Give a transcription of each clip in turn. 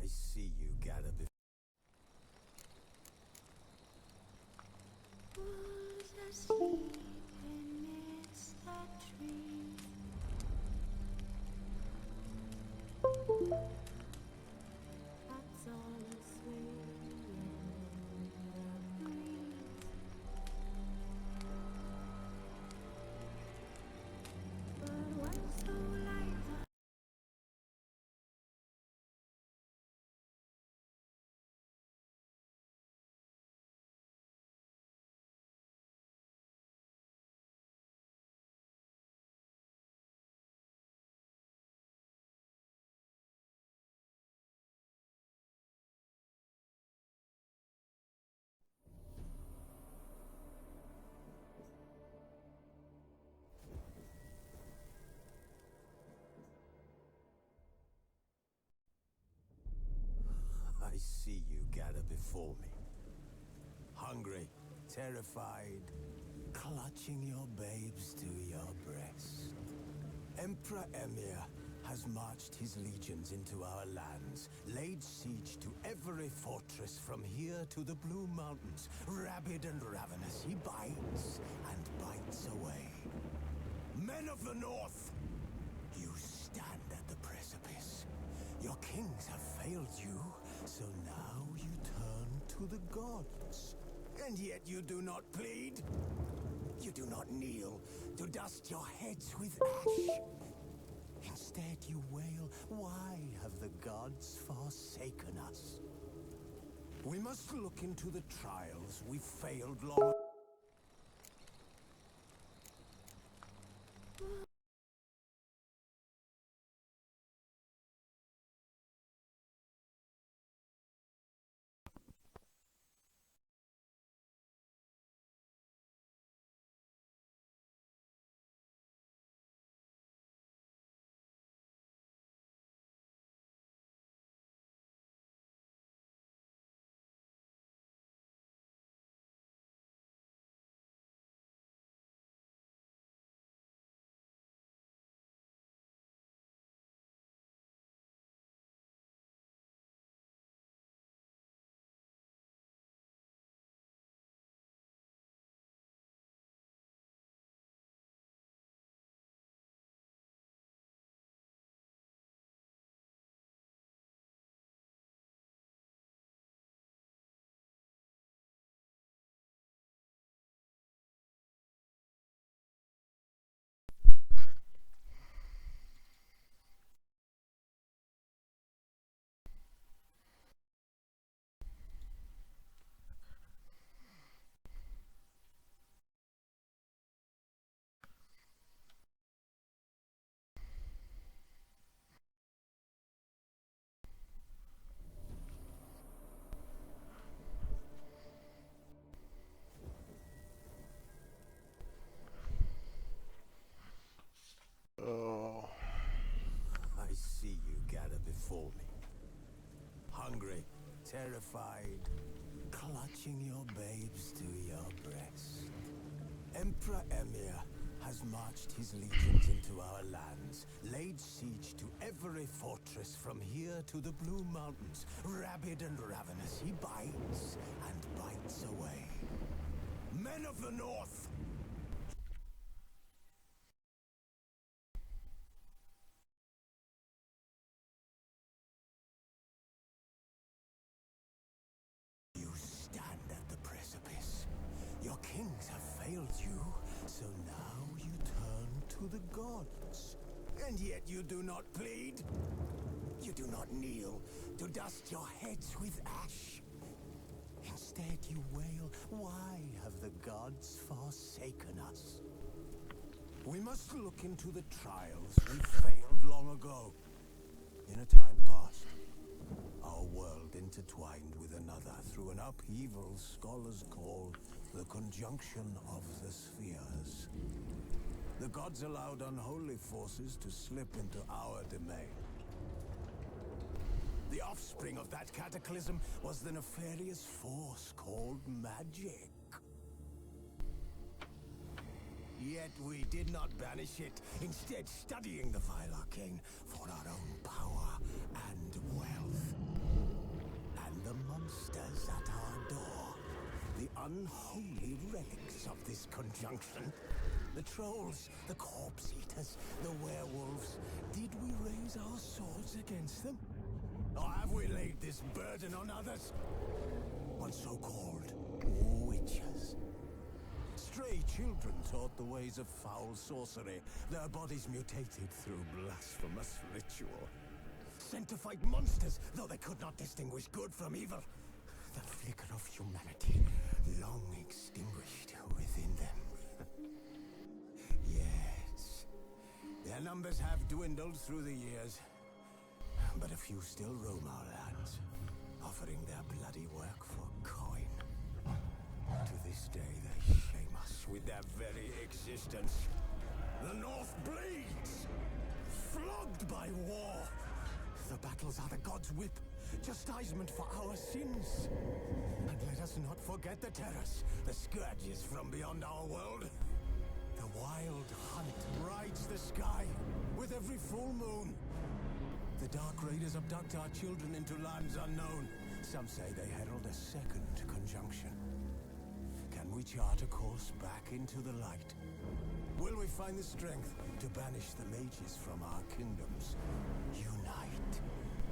I see you gather before. Who's asleep amidst that tree? That's all asleep in the breeze. But when so light I see you gather before me. Hungry, terrified, clutching your babes to your breast. Emperor Emir has marched his legions into our lands, laid siege to every fortress from here to the Blue Mountains. Rabid and ravenous, he bites and bites away. Men of the North, you stand at the precipice. Your kings have failed you, so now you turn to the gods. And yet you do not plead. You do not kneel to dust your heads with ash. Instead you wail, why have the gods forsaken us? We must look into the trials we failed long. I see you gather before me. Hungry, terrified, clutching your babes to your breast. Emperor Emir has marched his legions into our lands, laid siege to every fortress from here to the Blue Mountains. Rabid and ravenous, he bites and bites away. Men of the North, you stand at the precipice. Your kings have failed you, so now you turn to the gods. And yet you do not plead. You do not kneel to dust your heads with ash. Instead you wail, why have the gods forsaken us? We must look into the trials we failed long ago. In a time past, our world intertwined with another through an upheaval scholars call the conjunction of the spheres. The gods allowed unholy forces to slip into our domain. The offspring of that cataclysm was the nefarious force called magic. Yet we did not banish it, instead studying the vile arcane for our own power and wealth. unholy relics of this conjunction. The trolls, the corpse eaters, the werewolves. Did we raise our swords against them? Or have we laid this burden on others? On so-called witches. Stray children taught the ways of foul sorcery, their bodies mutated through blasphemous ritual. Sent to fight monsters, though they could not distinguish good from evil. The flicker of humanity, long extinguished within them. Yes, their numbers have dwindled through the years, but a few still roam our lands, offering their bloody work for coin. To this day, they shame us with their very existence. The North bleeds, flogged by war. The battles are the gods' whip, chastisement for our sins. And let us not forget the terrors, the scourges from beyond our world. The wild hunt rides the sky with every full moon. The Dark Raiders abduct our children into lands unknown. Some say they herald a second conjunction. Can we chart a course back into the light? Will we find the strength to banish the mages from our kingdoms? Unite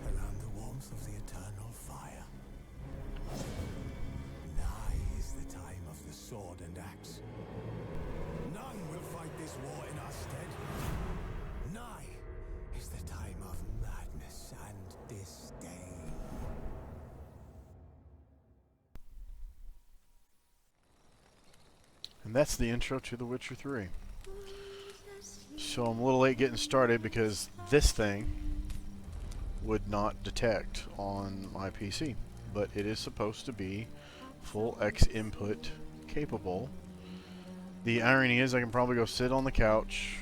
around the warmth of the eternal fire. Nigh is the time of the sword and axe. None will fight this war in our stead. Nigh is the time of madness and disdain. And that's the intro to The Witcher 3. So I'm a little late getting started because this thing would not detect on my PC. But it is supposed to be full X input capable. The irony is I can probably go sit on the couch,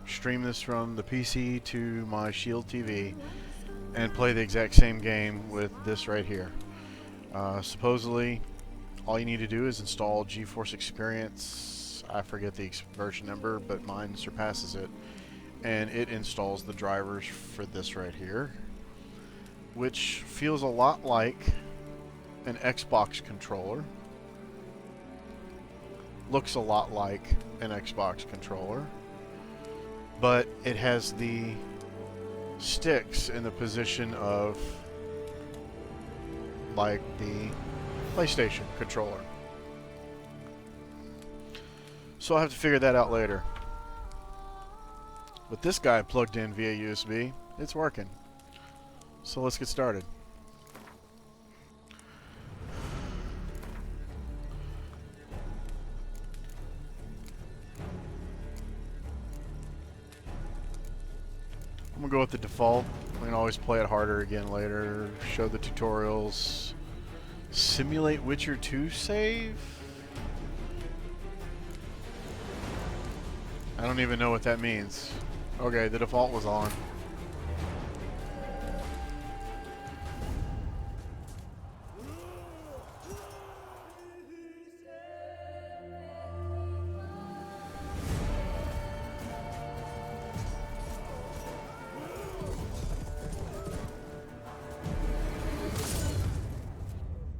stream this from the PC to my Shield TV, and play the exact same game with this right here. Supposedly, all you need to do is install GeForce Experience. I forget the version number, but mine surpasses it. And it installs the drivers for this right here, which feels a lot like an Xbox controller. Looks a lot like an Xbox controller, but it has the sticks in the position of like the PlayStation controller. So I'll have to figure that out later. But this guy plugged in via USB, it's working. So let's get started. I'm gonna go with the default. I can always play it harder again later. Show the tutorials. Simulate Witcher 2 save? I don't even know what that means. Okay, the default was on.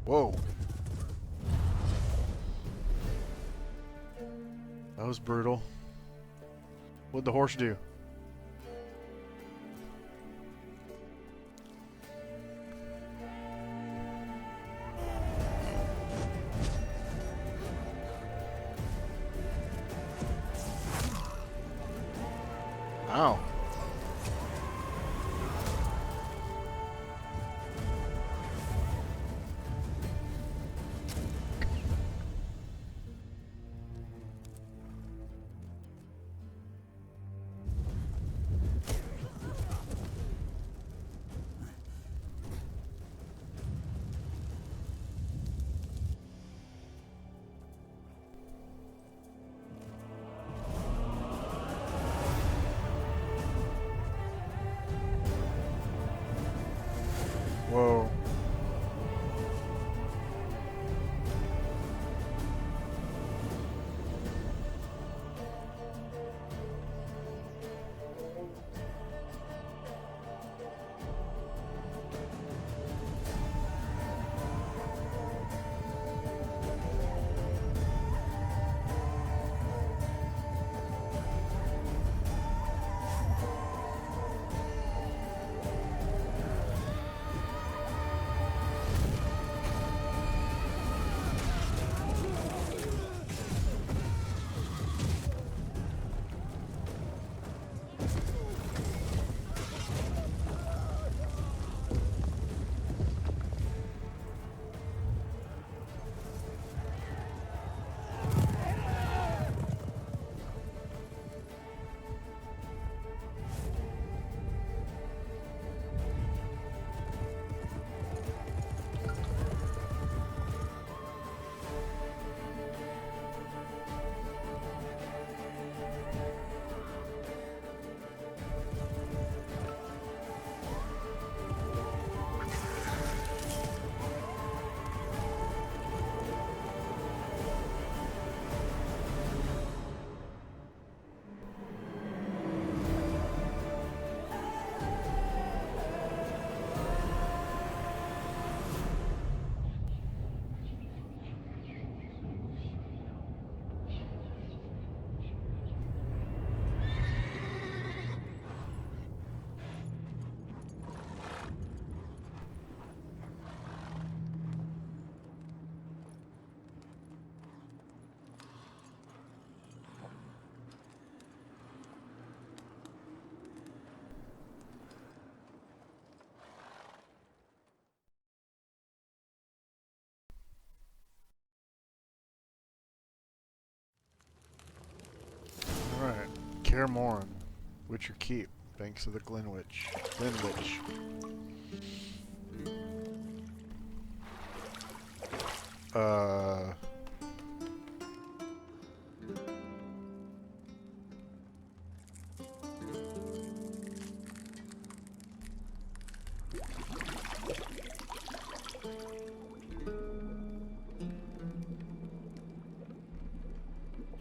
Whoa. That was brutal. What'd the horse do? Ow. Kaer Morhen, Witcher Keep, Banks of the Glenwich. Glenwich.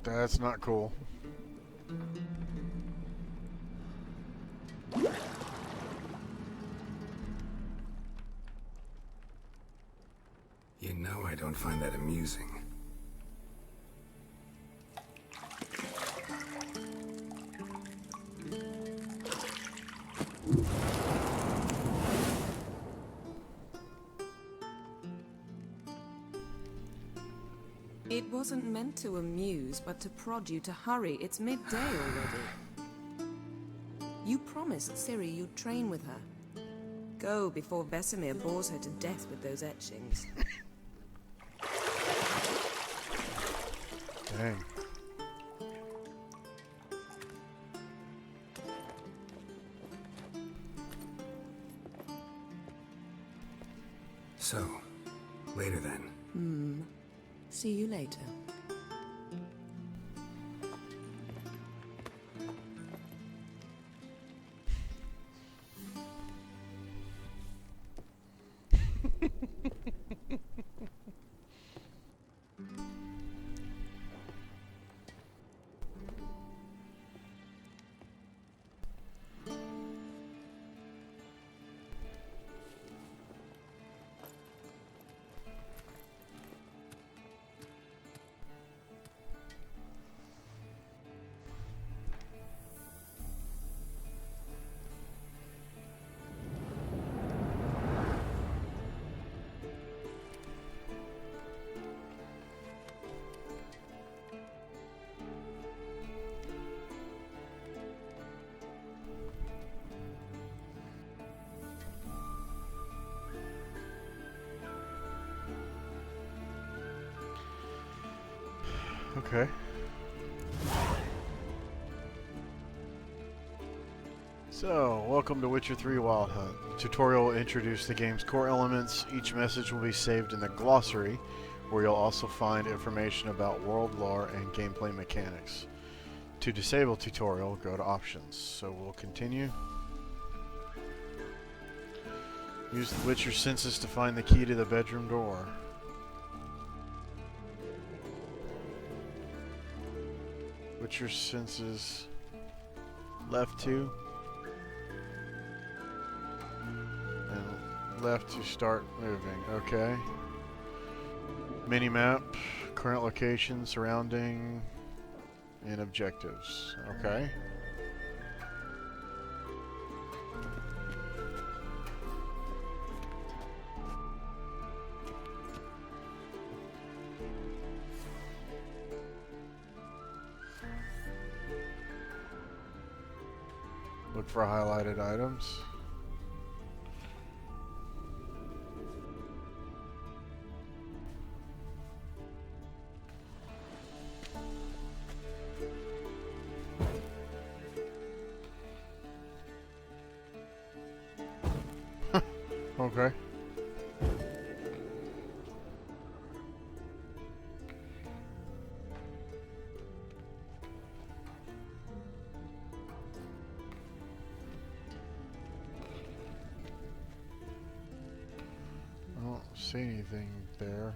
That's not cool. You know I don't find that amusing. It wasn't meant to amuse, but to prod you to hurry. It's midday already. You promised Ciri you'd train with her. Go before Vesemir bores her to death with those etchings. Dang. So, later then. See you later. Okay. So, welcome to Witcher 3 Wild Hunt. The tutorial will introduce the game's core elements. Each message will be saved in the glossary, where you'll also find information about world lore and gameplay mechanics. To disable tutorial, go to options. So we'll continue. Use the Witcher senses to find the key to the bedroom door. Witcher senses left 2 and left to start moving. Okay. Mini-map, current location, surrounding, and objectives. Okay. Look for highlighted items. Okay. I don't see anything there.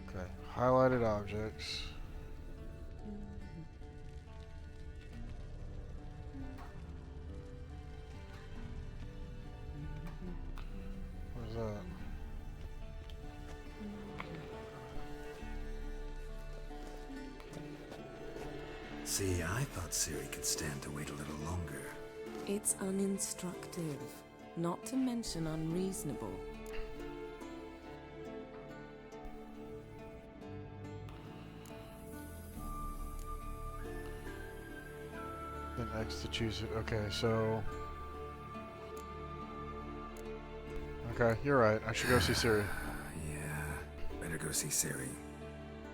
Okay, highlighted objects. Where's that? See, I thought Ciri could stand to wait a little longer. It's uninstructive, not to mention unreasonable. Then X to choose it. Okay, so... Okay, you're right. I should go see Ciri. Yeah, better go see Ciri.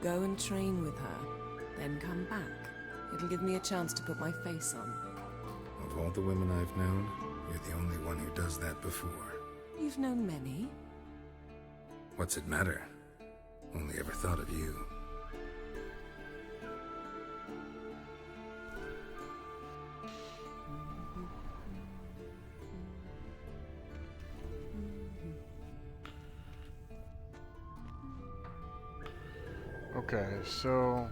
Go and train with her, then come back. It'll give me a chance to put my face on. Of all the women I've known, you're the only one who does that before. You've known many. What's it matter? Only ever thought of you. Okay, so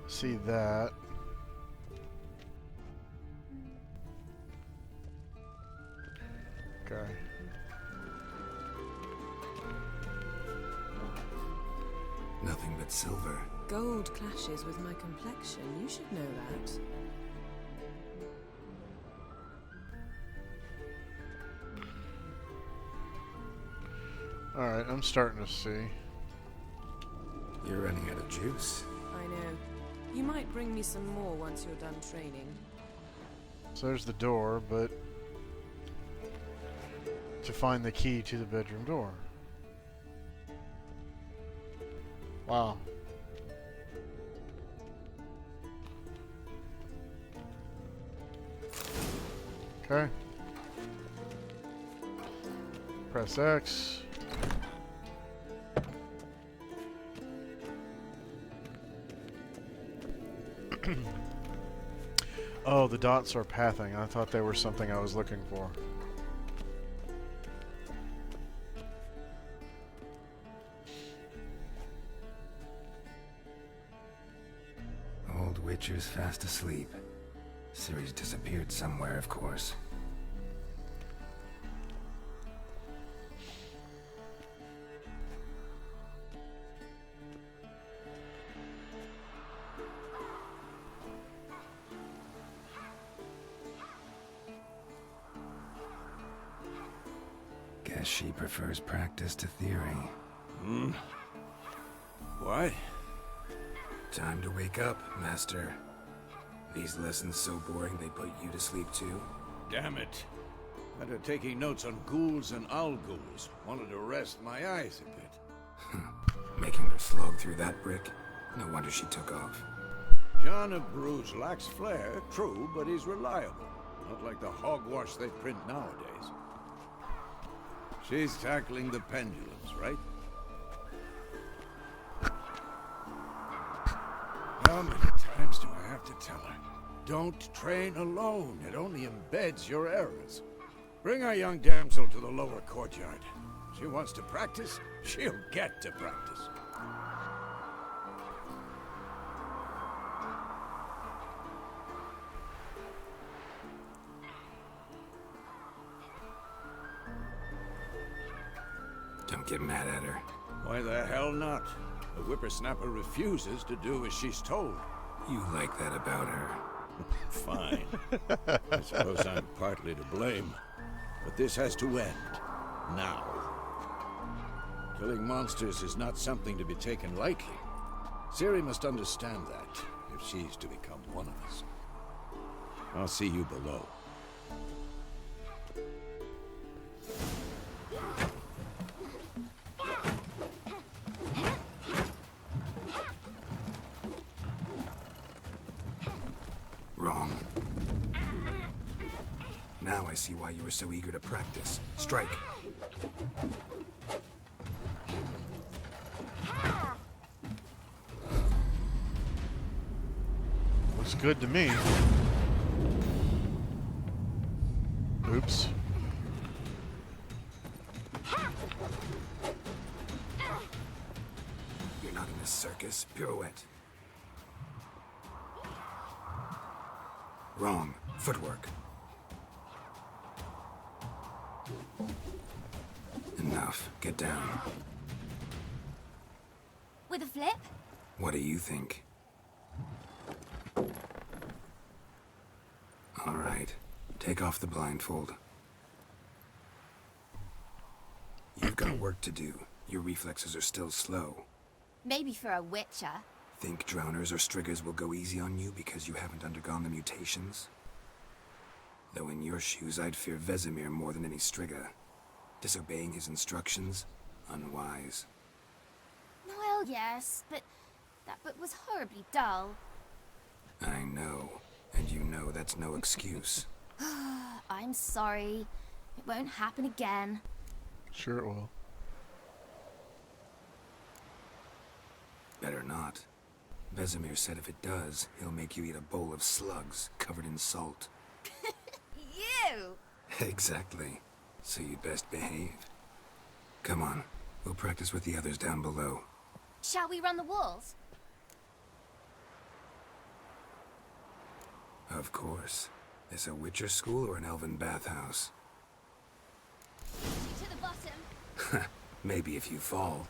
see that. Okay. Nothing but silver. Gold clashes with my complexion. You should know that. Alright, I'm starting to see. You're running out of juice. I know. You might bring me some more once you're done training. So there's the door, but to find the key to the bedroom door. Wow. Okay. Press X. Oh, the dots are pathing. I thought they were something I was looking for. Old Witcher's fast asleep. Ciri's disappeared somewhere, of course. Guess she prefers practice to theory. What? Time to wake up, Master. These lessons so boring they put you to sleep too? Damn it. After taking notes on ghouls and owl ghouls, wanted to rest my eyes a bit. Making her slog through that brick? No wonder she took off. John of Bruges lacks flair, true, but he's reliable. Not like the hogwash they print nowadays. She's tackling the pendulums, right? How many times do I have to tell her? Don't train alone. It only embeds your errors. Bring our young damsel to the lower courtyard. She wants to practice, she'll get to practice. Don't get mad at her. Why the hell not? The whippersnapper refuses to do as she's told. You like that about her. Fine. I suppose I'm partly to blame. But this has to end. Now. Killing monsters is not something to be taken lightly. Ciri must understand that, if she's to become one of us. I'll see you below. Wrong. Now I see why you were so eager to practice. Strike. Looks good to me. Oops. You're not in a circus. Pirouette. Wrong. Footwork. Enough. Get down. With a flip? What do you think? All right. Take off the blindfold. You've got work to do. Your reflexes are still slow. Maybe for a witcher. Think drowners or striggers will go easy on you because you haven't undergone the mutations? Though in your shoes, I'd fear Vesemir more than any Striga. Disobeying his instructions? Unwise. Well, yes, but that book was horribly dull. I know. And you know that's no excuse. I'm sorry. It won't happen again. Sure it will. Better not. Vesemir said if it does, he'll make you eat a bowl of slugs covered in salt. You! Exactly. So you'd best behave. Come on. We'll practice with the others down below. Shall we run the walls? Of course. This a Witcher school or an elven bathhouse? To the bottom. Maybe if you fall.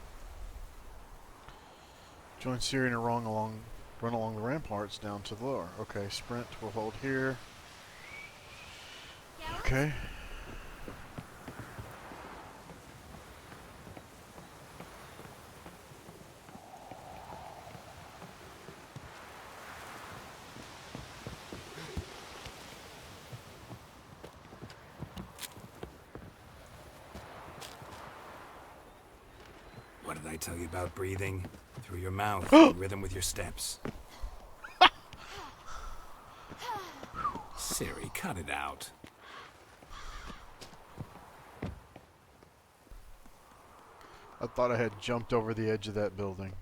Join Ciri and run along the ramparts down to the lower. Okay, sprint. We'll hold here. Okay. What did I tell you about breathing? Through your mouth, in rhythm with your steps. Ciri, cut it out. I thought I had jumped over the edge of that building.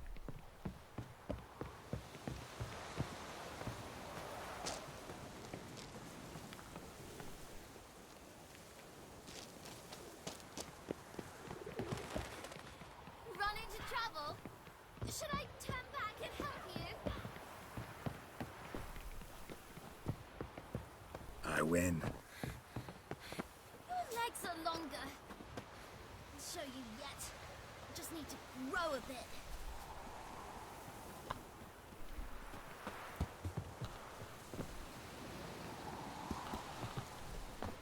Run into trouble? Should I turn back and help you? I win. Your legs are longer. I'll show you yet. I just need to grow a bit.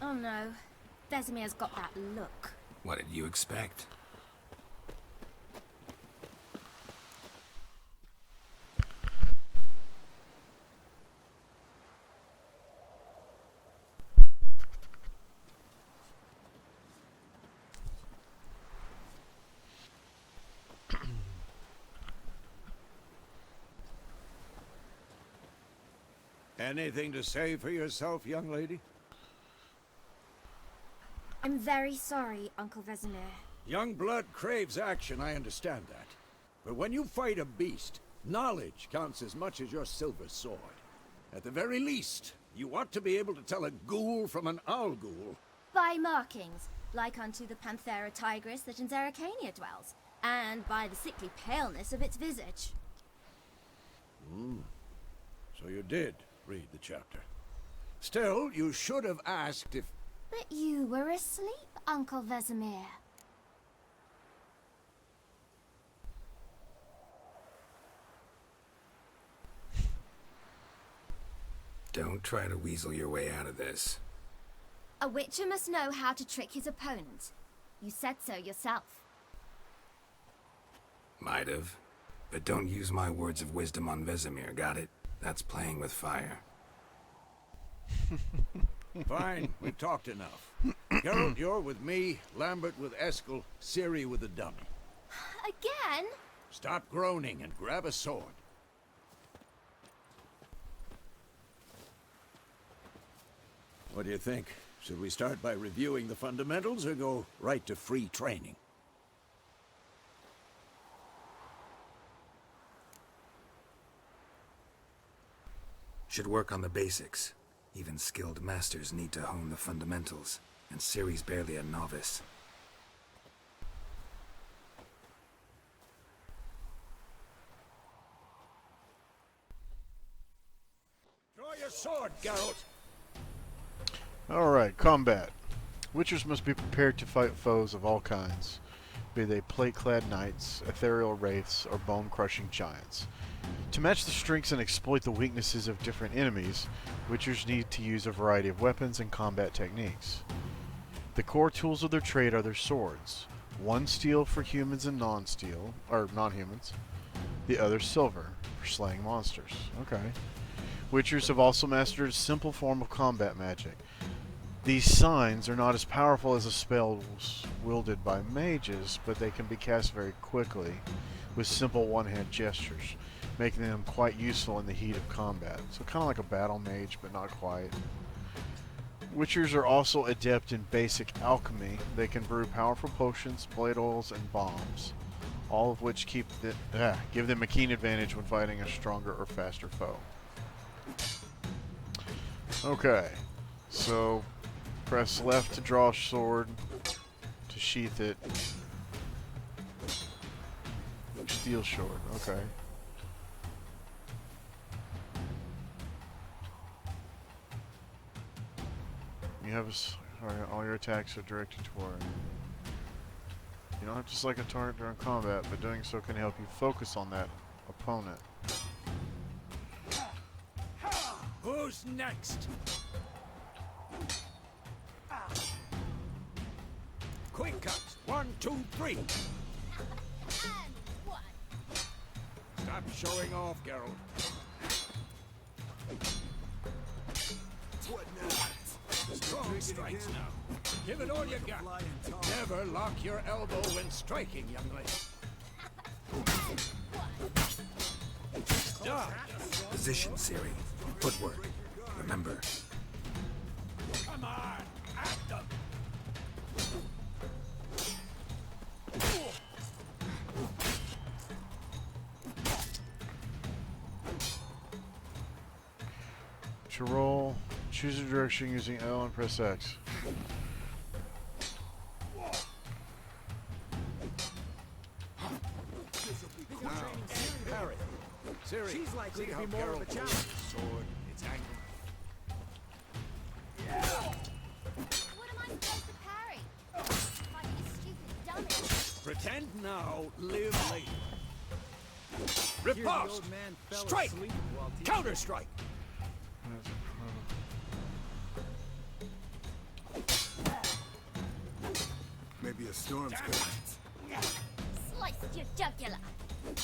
Oh no. Vesemir's got that look. What did you expect? Anything to say for yourself, young lady? I'm very sorry, Uncle Vesemir. Young blood craves action, I understand that. But when you fight a beast, knowledge counts as much as your silver sword. At the very least, you ought to be able to tell a ghoul from an owl ghoul. By markings, like unto the Panthera tigris that in Zerrikania dwells, and by the sickly paleness of its visage. So you did read the chapter. Still, you should have asked if... But you were asleep, Uncle Vesemir. Don't try to weasel your way out of this. A witcher must know how to trick his opponent. You said so yourself. Might have. But don't use my words of wisdom on Vesemir, got it? That's playing with fire. Fine, we've talked enough. Geralt, you're with me, Lambert with Eskel, Ciri with the dummy. Again? Stop groaning and grab a sword. What do you think? Should we start by reviewing the fundamentals or go right to free training? Should work on the basics. Even skilled masters need to hone the fundamentals, and Ciri's barely a novice. Draw your sword, Geralt! Alright, combat. Witchers must be prepared to fight foes of all kinds, be they plate-clad knights, ethereal wraiths, or bone-crushing giants. To match the strengths and exploit the weaknesses of different enemies, Witchers need to use a variety of weapons and combat techniques. The core tools of their trade are their swords. One steel for humans and non-steel, or non-humans. The other silver for slaying monsters. Okay. Witchers have also mastered a simple form of combat magic. These signs are not as powerful as the spells wielded by mages, but they can be cast very quickly with simple one-hand gestures, making them quite useful in the heat of combat. So kind of like a battle mage, but not quite. Witchers are also adept in basic alchemy. They can brew powerful potions, blade oils, and bombs, all of which give them a keen advantage when fighting a stronger or faster foe. Okay, so press left to draw a sword, to sheath it. Steel sword, okay. You have all your attacks are directed toward. You don't have to select a target during combat, but doing so can help you focus on that opponent. Who's next? Quick cuts. 1, 2, 3. And one. Stop showing off, Geralt. What now? Strong strikes now. Give it all you got. Never lock your elbow when striking, young lady. Stop. Position, Ciri. Footwork. Remember. Come on. At them. To roll, choose a direction using L and press X. Harry. Ciri. She's likely to be more of a challenge. Sword. It's angled. What am I supposed to parry? Fighting a stupid dummy. Pretend now, live later. Riposte! Strike! Counter-strike! Maybe a storm's coming. Sliced your jugular. And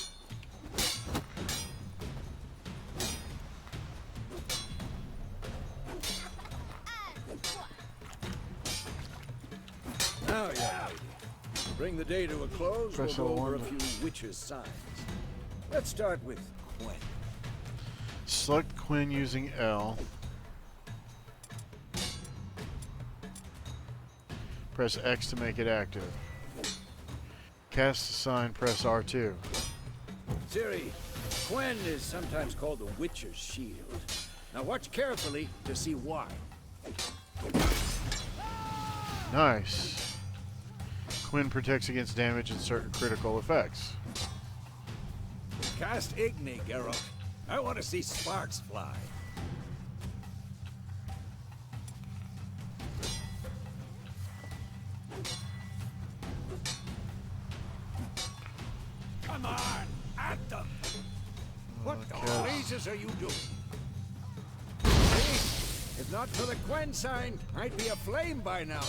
one. Now, yeah. Bring the day to a close. Press We'll go over a L1. few witches' signs. Let's start with Quen. Select Quinn using L. Press X to make it active. Cast a sign, press R2. Ciri, Quen is sometimes called the Witcher's Shield. Now watch carefully to see why. Nice. Quinn protects against damage and certain critical effects. Cast Igni, Geralt. I want to see sparks fly. Come on, at them! What the blazes are you doing? See? If not for the Quen sign, I'd be aflame by now.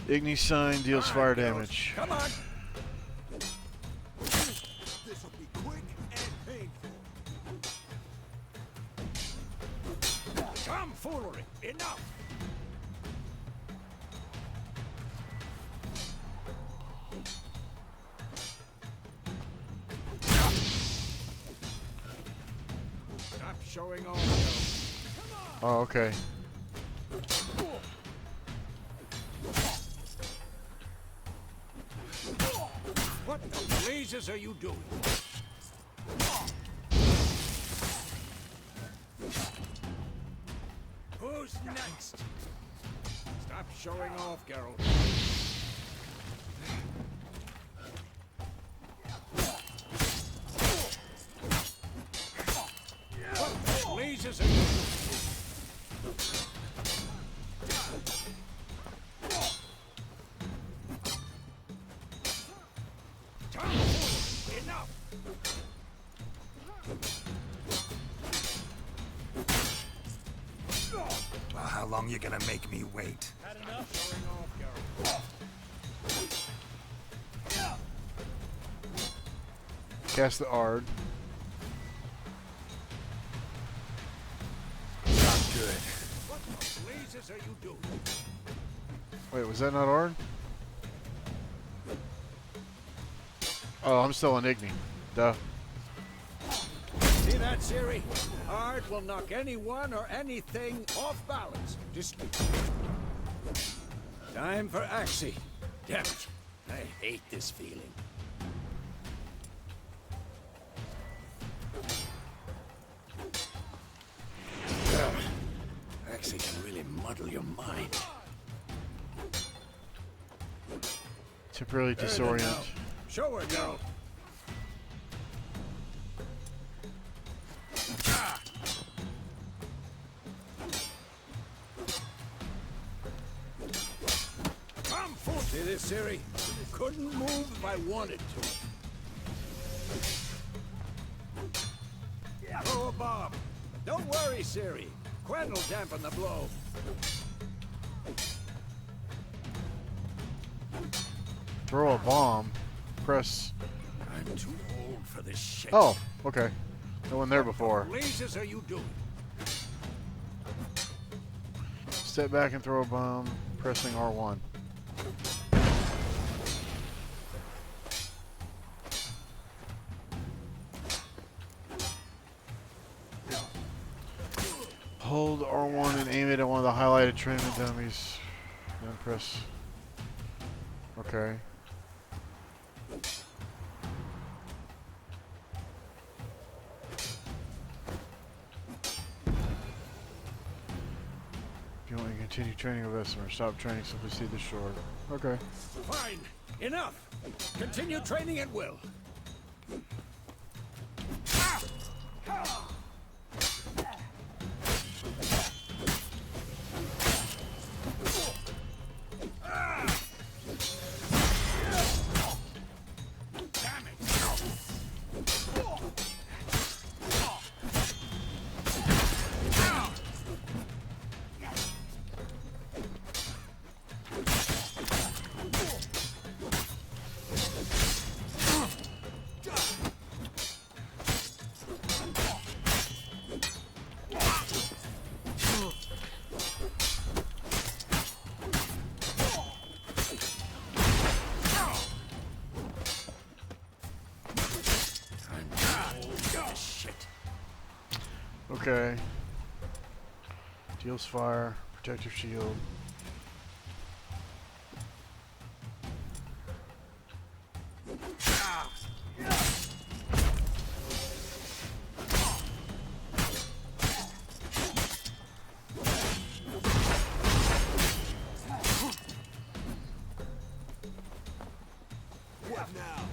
Igni sign deals All fire right, Geralt, damage. Come on! This'll be quick and painful. Tomfoolery! Enough! Stop showing off, Geralt. Oh, okay. What the blazes are you doing? Who's next? Stop showing off, Geralt. What the blazes are you doing? Tomfoolery! Enough! Well, how long you gonna make me wait? Had enough showing off, Geralt. Cast the Ard. Not good. What blazes are you doing? Wait, was that not Ard? Oh, I'm still in Igni. Duh. See that, Ciri? Art will knock anyone or anything off balance. Just time for Axii. Damn it. I hate this feeling. Axii can really muddle your mind. Temporarily disorient. Show her, girl. Come forth. See this, Ciri? Couldn't move if I wanted to. Throw a bomb. Don't worry, Ciri. Quen will dampen the blow. Throw a bomb. Press. I'm too old for this shit. Oh, okay. No one there before. What blazes are you doing? Step back and throw a bomb. Pressing R1. Hold R1 and aim it at one of the highlighted trainment dummies. Then press. Okay. If you want to continue training with us or stop training, simply see the shore. Okay. Fine. Enough. Continue training at will. Okay. Deals fire. Protective shield. What now?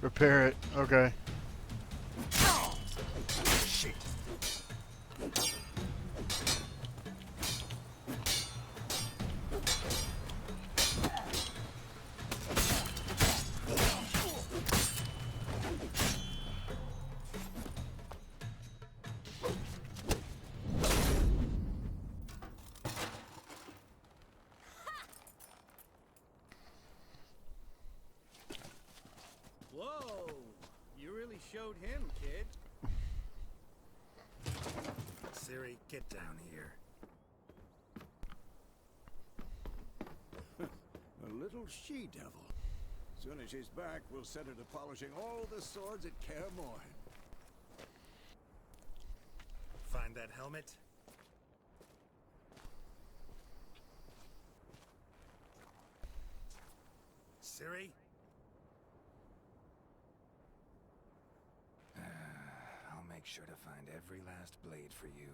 Repair it. Okay. Shit. Whoa! You really showed him, kid. Ciri, get down here. A little she-devil. Soon as she's back, we'll set her to polishing all the swords at Kaer Morhen. Find that helmet? Ciri? I'll make sure to find every last blade for you.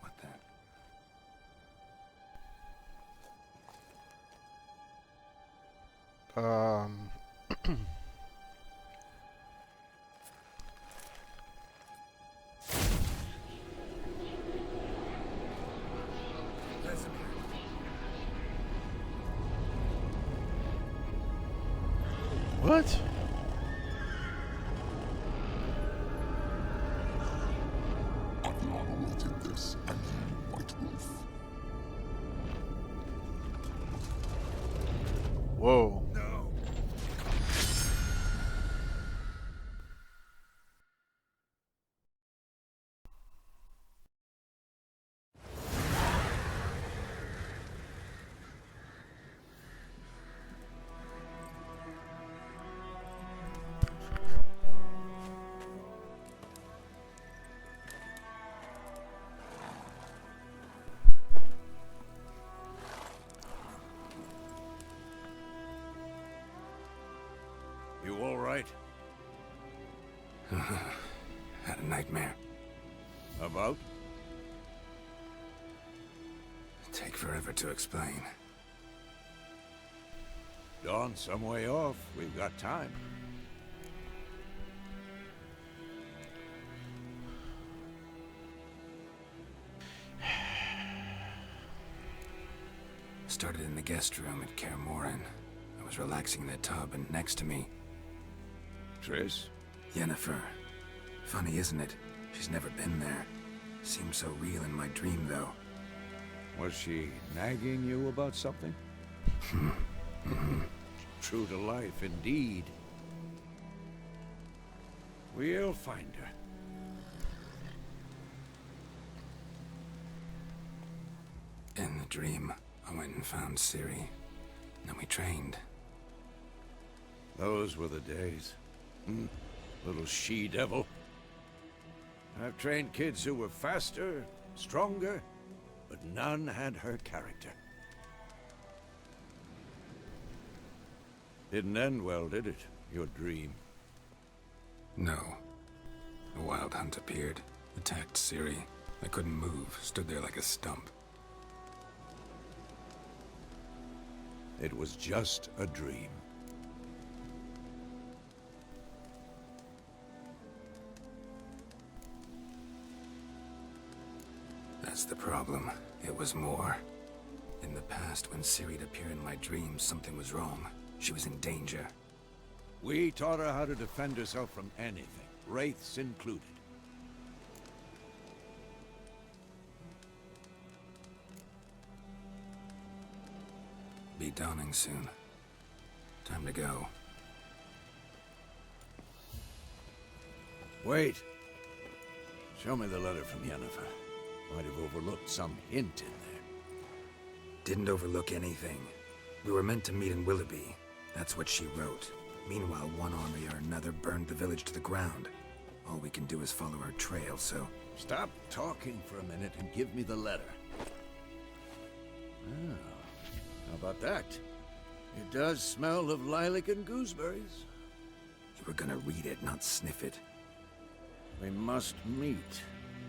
What then? Vesemir. What? Adriana did this, and you, White Wolf. Whoa. No. You all right? Had a nightmare. About? Take forever to explain. Dawn's some way off. We've got time. Started in the guest room at Kaer Morhen. I was relaxing in the tub, and next to me, Triss? Yennefer. Funny, isn't it? She's never been there. Seemed so real in my dream, though. Was she nagging you about something? True to life, indeed. We'll find her. In the dream, I went and found Ciri. Then we trained. Those were the days. Little she-devil. I've trained kids who were faster, stronger, but none had her character. Didn't end well, did it? Your dream? No. A wild hunt appeared, attacked Ciri. I couldn't move, stood there like a stump. It was just a dream. That's the problem. It was more. In the past, when Ciri'd appear in my dreams, something was wrong. She was in danger. We taught her how to defend herself from anything, wraiths included. Be dawning soon. Time to go. Wait. Show me the letter from Yennefer. Might have overlooked some hint in there. Didn't overlook anything. We were meant to meet in Willoughby. That's what she wrote. Meanwhile, one army or another burned the village to the ground. All we can do is follow her trail, so... Stop talking for a minute and give me the letter. Ah, how about that? It does smell of lilac and gooseberries. You were gonna read it, not sniff it. We must meet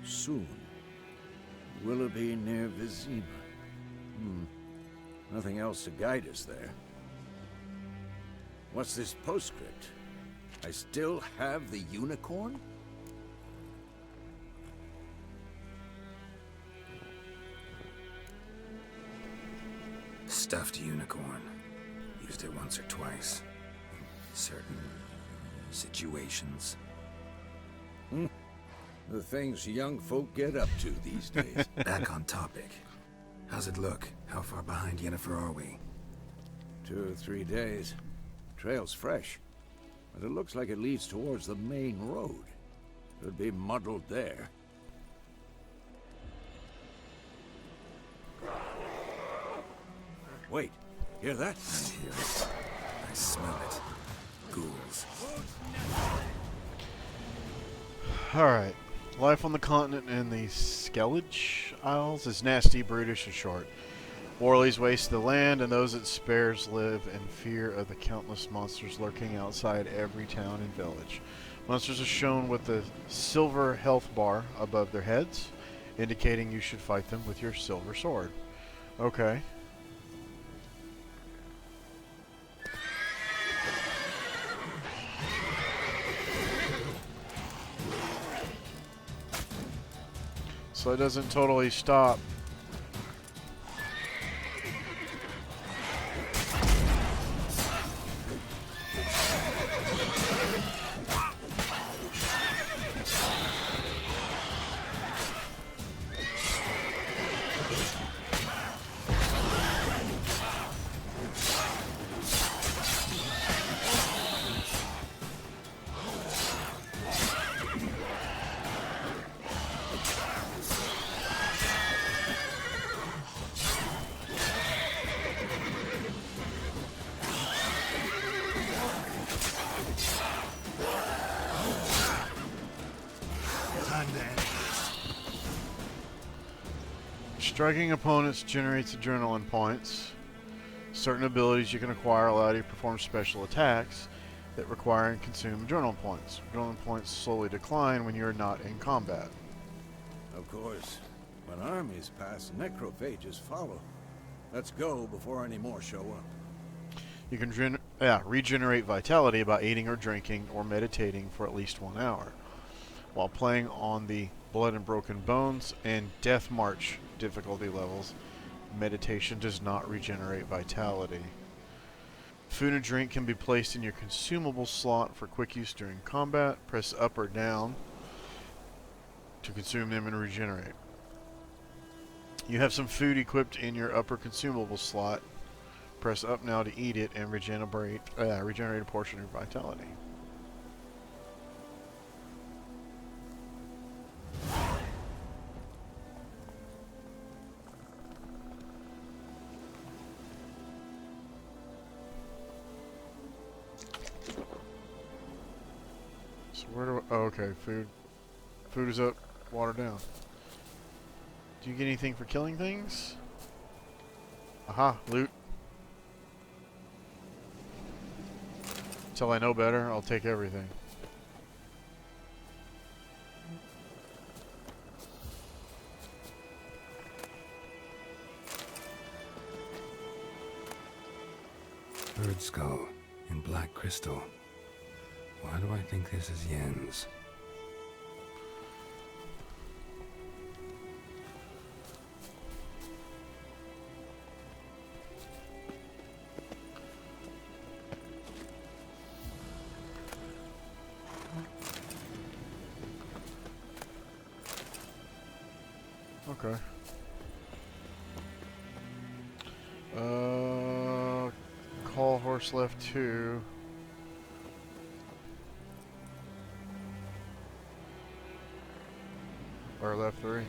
soon. Willoughby near Vizima. Nothing else to guide us there. What's this postscript? I still have the unicorn? Stuffed unicorn. Used it once or twice. In certain situations. The things young folk get up to these days. Back on topic. How's it look? How far behind Yennefer are we? 2 or 3 days. Trail's fresh, but it looks like it leads towards the main road. Could be muddled there. Wait, hear that? I hear it. I smell it. Ghouls. Alright. Life on the continent in the Skellige Isles is nasty, brutish, and short. Warleys waste the land, and those it spares live in fear of the countless monsters lurking outside every town and village. Monsters are shown with the silver health bar above their heads, indicating you should fight them with your silver sword. Okay. So it doesn't totally stop. Striking opponents generates adrenaline points. Certain abilities you can acquire allow you to perform special attacks that require and consume adrenaline points. Adrenaline points slowly decline when you're not in combat. Of course, when armies pass, necrophages follow. Let's go before any more show up. You can regenerate vitality by eating or drinking or meditating for at least 1 hour. While playing on the Blood and Broken Bones and Death March difficulty levels, meditation does not regenerate vitality. Food and drink can be placed in your consumable slot for quick use during combat. Press up or down to consume them and regenerate. You have some food equipped in your upper consumable slot. Press up now to eat it and regenerate a portion of your vitality. So where do I, oh, okay, food. Food is up, water down. Do you get anything for killing things? Aha, loot. Until I know better, I'll take everything. Bird skull in black crystal. Why do I think this is Yen's? Okay. Call horse left 2. Or left 3.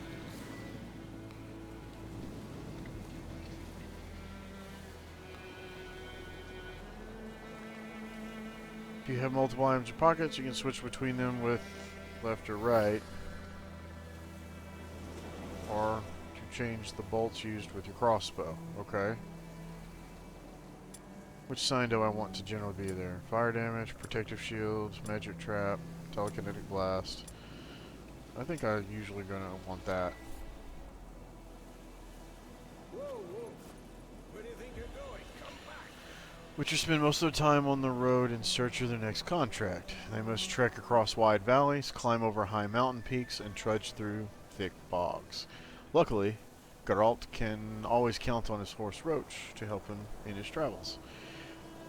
If you have multiple items in pockets, you can switch between them with left or right. Or to change the bolts used with your crossbow. Okay. Which sign do I want to generally be there? Fire damage, protective shields, magic trap, telekinetic blast. I think I'm usually gonna want that. Whoa, whoa. Where do you think you're going? Come back. Witchers spend most of their time on the road in search of their next contract. They must trek across wide valleys, climb over high mountain peaks, and trudge through thick bogs. Luckily, Geralt can always count on his horse Roach to help him in his travels.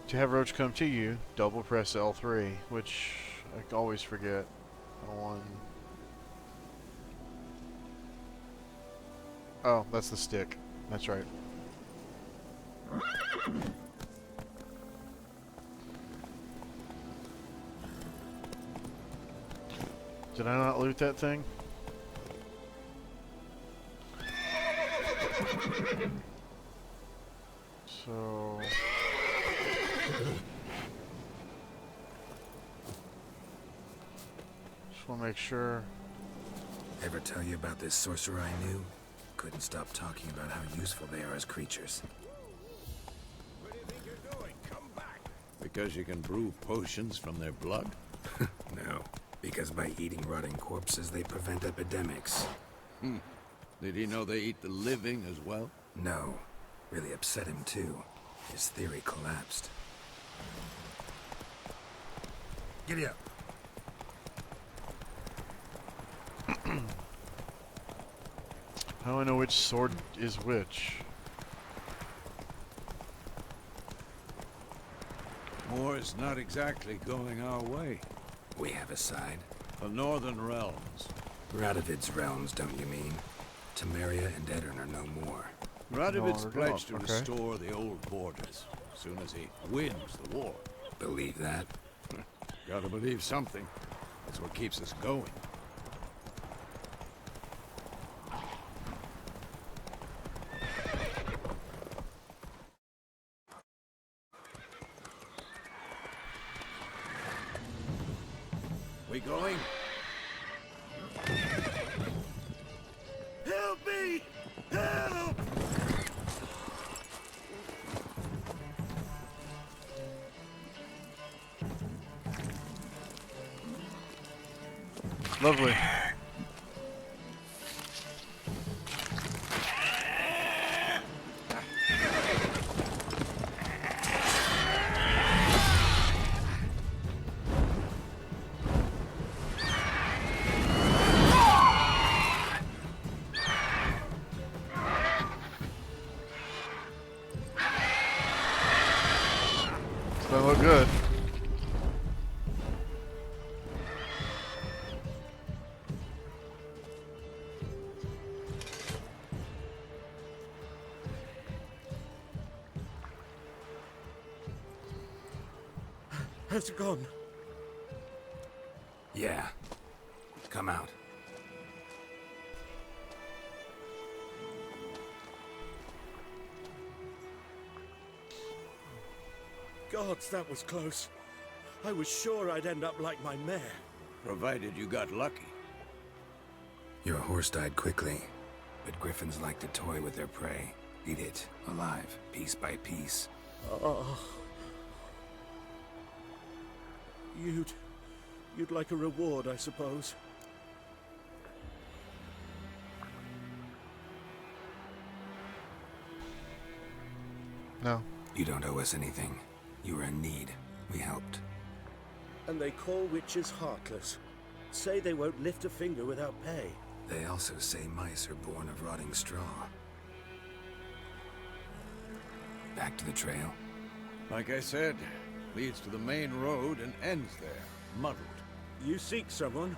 To have Roach come to you, double press L3, which I always forget. Oh, that's the stick. That's right. Did I not loot that thing? So... just want to make sure. Ever tell you about this sorcerer I knew? Couldn't stop talking about how useful they are as creatures. Where do you think you're going? Come back. Because you can brew potions from their blood? No, because by eating rotting corpses, they prevent epidemics. Did he know they eat the living as well? No, really upset him too. His theory collapsed. Giddy up. How do I know which sword is which? War is not exactly going our way. We have a side. The Northern Realms. Radovid's realms, don't you mean? Temeria and Edirn are no more. Radovid's No, pledged to okay. restore the old borders as soon as he wins the war. Believe that? Gotta believe something. That's what keeps us going. We going? Help me! Help! Lovely. Doesn't look good. Has it gone? Yeah. Come out. Gods, that was close. I was sure I'd end up like my mare. Provided you got lucky. Your horse died quickly, but griffins like to toy with their prey. Eat it, alive, piece by piece. Oh. You'd like a reward, I suppose. No. You don't owe us anything. You were in need. We helped. And they call witches heartless. Say they won't lift a finger without pay. They also say mice are born of rotting straw. Back to the trail. Like I said, leads to the main road and ends there, muddled. You seek someone?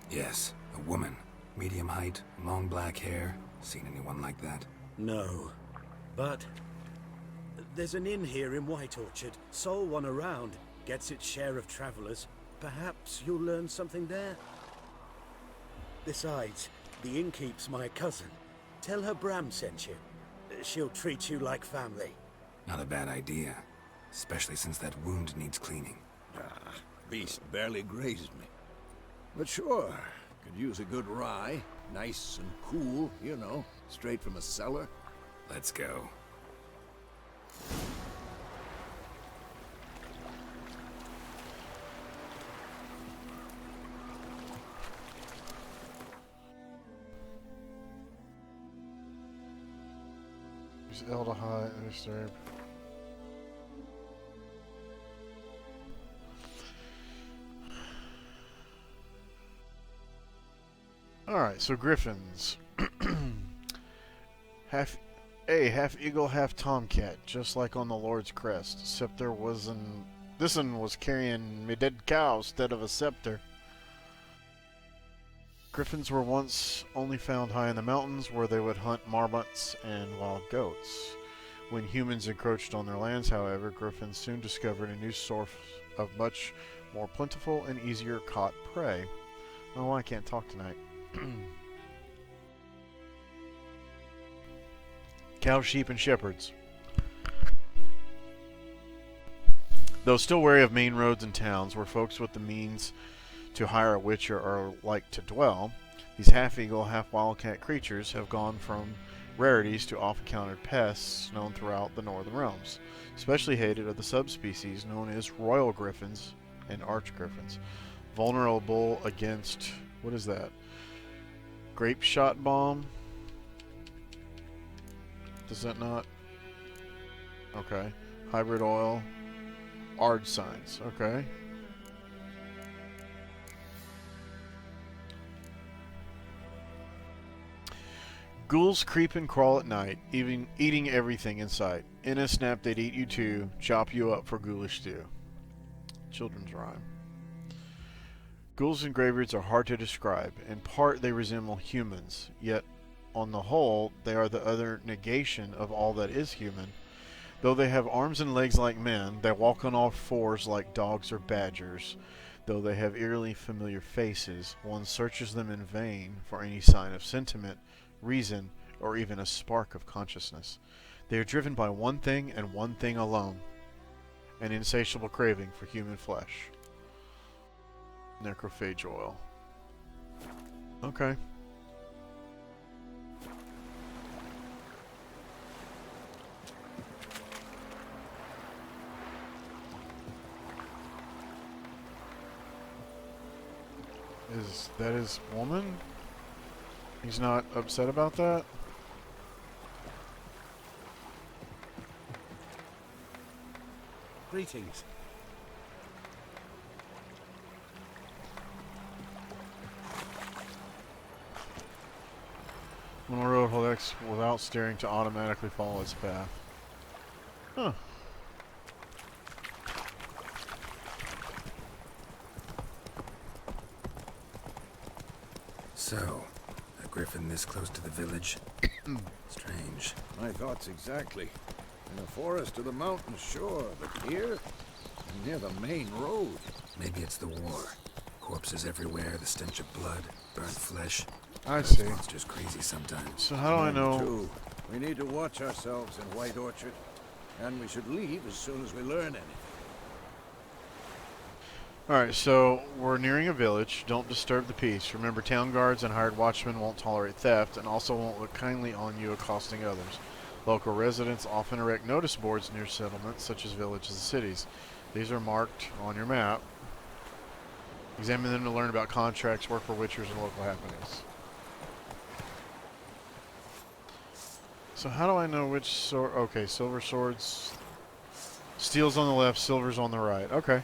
Yes, a woman. Medium height, long black hair. Seen anyone like that? No. But there's an inn here in White Orchard. Sole one around. Gets its share of travelers. Perhaps you'll learn something there? Besides, the innkeep's my cousin. Tell her Bram sent you. She'll treat you like family. Not a bad idea. Especially since that wound needs cleaning. Beast barely grazed me. But sure, could use a good rye. Nice and cool, you know, straight from a cellar. Let's go. Use L to hide and disturb. Alright, so griffins. half eagle, half tomcat, just like on the Lord's crest, except this one was carrying me dead cow instead of a scepter. Griffins were once only found high in the mountains, where they would hunt marmots and wild goats. When humans encroached on their lands, however, griffins soon discovered a new source of much more plentiful and easier caught prey. Oh, I can't talk tonight. Cows, sheep, and shepherds. Though still wary of main roads and towns where folks with the means to hire a witcher are like to dwell, these half-eagle, half-wildcat creatures have gone from rarities to oft-encountered pests known throughout the northern realms. Especially hated are the subspecies known as royal griffins and arch-griffins, vulnerable against, what is that? Grape shot bomb? Does that not? Okay. Hybrid oil. Ard signs. Okay. Ghouls creep and crawl at night, even eating everything in sight. In a snap, they'd eat you too, chop you up for ghoulish stew. Children's rhyme. Ghouls and graveyards are hard to describe. In part, they resemble humans, yet on the whole, they are the other negation of all that is human. Though they have arms and legs like men, they walk on all fours like dogs or badgers. Though they have eerily familiar faces, one searches them in vain for any sign of sentiment, reason, or even a spark of consciousness. They are driven by one thing and one thing alone: an insatiable craving for human flesh. Necrophage oil. Okay. Is that his woman? He's not upset about that? Greetings. On the road, hold X without steering to automatically follow its path. Huh. So, a griffin this close to the village? Strange. My thoughts exactly. In the forest or the mountains, sure, but here, near the main road. Maybe it's the war. Corpses everywhere, the stench of blood, burnt flesh. I Those see. monsters crazy sometimes. So how do I know? True. We need to watch ourselves in White Orchard, and we should leave as soon as we learn anything. Alright, so we're nearing a village. Don't disturb the peace. Remember, town guards and hired watchmen won't tolerate theft and also won't look kindly on you accosting others. Local residents often erect notice boards near settlements, such as villages and cities. These are marked on your map. Examine them to learn about contracts, work for witchers, and local happenings. So how do I know which sword? Okay, silver swords. Steel's on the left, silver's on the right. Okay.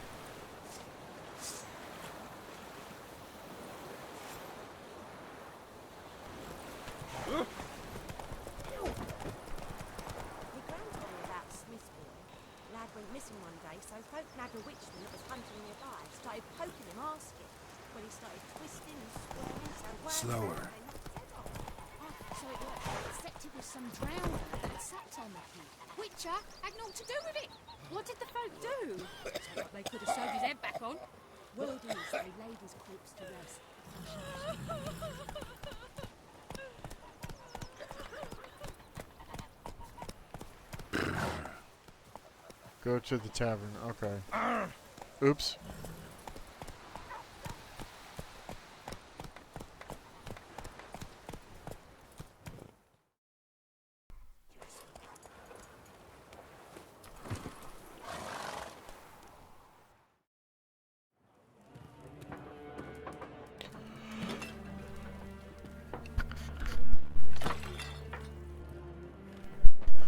Slower. So it worked. Except it was some drowner that sat on the heap. Witcher had naught to do with it. What did the folk do? So they could have sewed his head back on. Word is they laid his corpse to rest. Go to the tavern. Okay. Oops.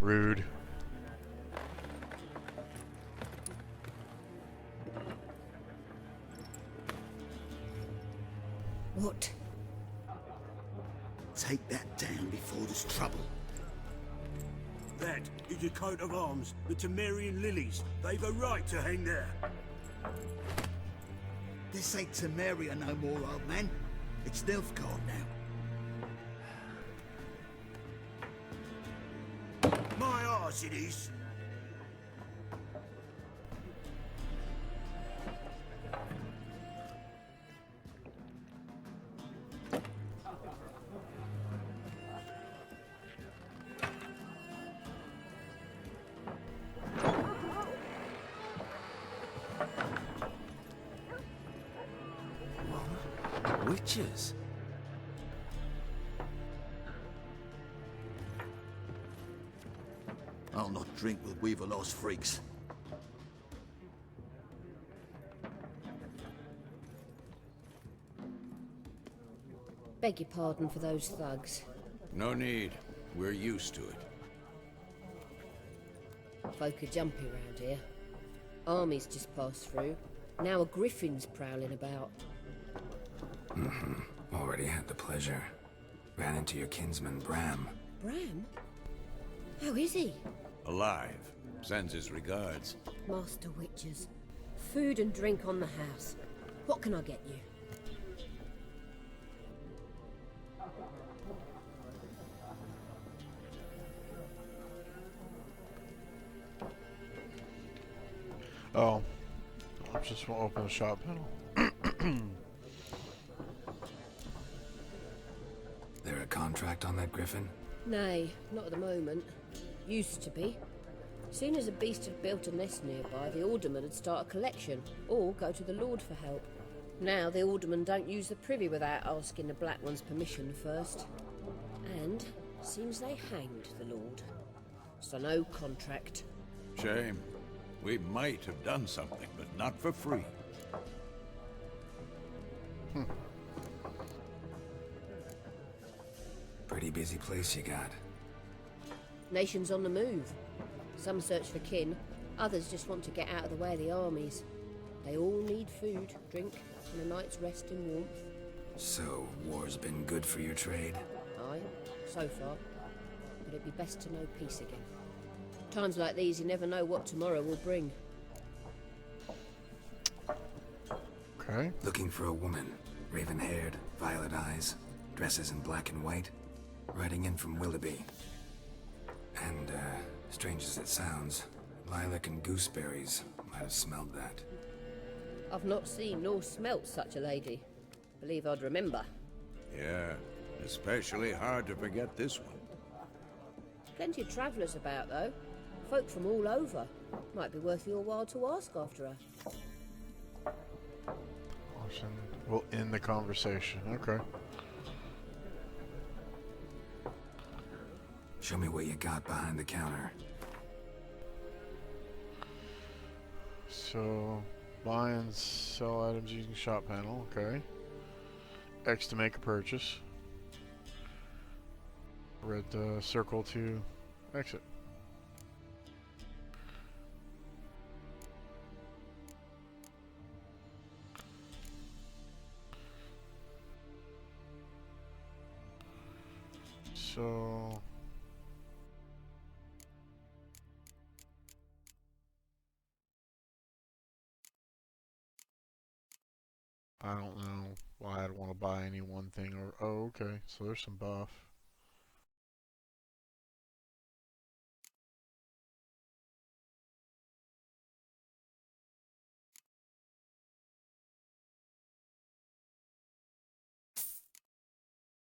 Rude. What? Take that down before there's trouble. That is a coat of arms, the Temerian lilies. They've a right to hang there. This ain't Temeria no more, old man. It's Nilfgaard now. My arse it is. Witches? I'll not drink with Weaverlost freaks. Beg your pardon for those thugs. No need. We're used to it. Folk are jumpy round here. Armies just passed through. Now a griffin's prowling about. Already had the pleasure. Ran into your kinsman, Bram. Bram? How is he? Alive. Sends his regards. Master Witches. Food and drink on the house. What can I get you? Oh. I just want to open the shop panel. There a contract on that griffin? Nay, not at the moment. Used to be. Soon as a beast had built a nest nearby, the alderman would start a collection, or go to the Lord for help. Now the alderman don't use the privy without asking the Black One's permission first. And seems they hanged the Lord. So no contract. Shame. We might have done something, but not for free. Pretty busy place you got. Nations on the move. Some search for kin, others just want to get out of the way of the armies. They all need food, drink, and a night's rest and warmth. So, war's been good for your trade? Aye, so far. But it'd be best to know peace again. Times like these, you never know what tomorrow will bring. Okay. Looking for a woman. Raven-haired, violet eyes, dresses in black and white. Riding in from Willoughby. And, strange as it sounds, lilac and gooseberries might have smelled that. I've not seen nor smelt such a lady. Believe I'd remember. Yeah, especially hard to forget this one. Plenty of travellers about, though. Folk from all over. Might be worth your while to ask after her. We'll end the conversation. Okay. Show me what you got behind the counter. So, buy and sell items using shop panel. Okay. X to make a purchase. Red circle to exit. So I don't know why I'd want to buy any one thing or oh okay, so there's some buff.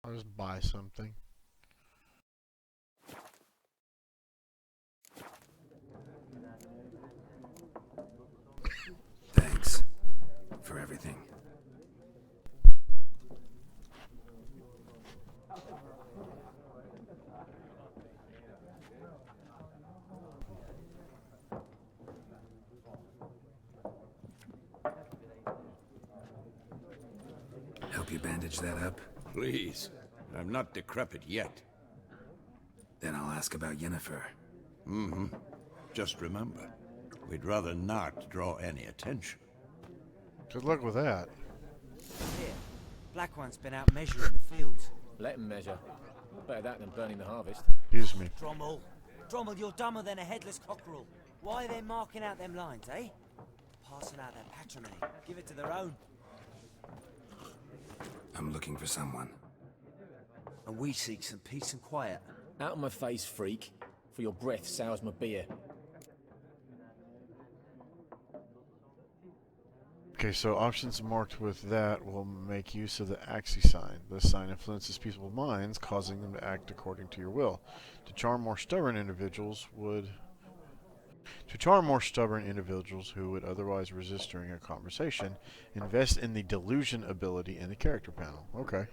I'll just buy something. Thanks for everything. Help you bandage that up? Please. I'm not decrepit yet. Then I'll ask about Yennefer. Mm-hmm. Just remember, we'd rather not draw any attention. Good luck with that. Here, Black One's been out measuring the fields. Let him measure. Better that than burning the harvest. Excuse me. Drommel, you're dumber than a headless cockerel. Why are they marking out them lines, eh? Passing out their patrimony. Give it to their own. I'm looking for someone. And we seek some peace and quiet. Out of my face, freak. For your breath sours my beer. Okay, so options marked with that will make use of the Axii sign. This sign influences people's minds, causing them to act according to your will. To charm more stubborn individuals who would otherwise resist during a conversation, invest in the delusion ability in the character panel. Okay.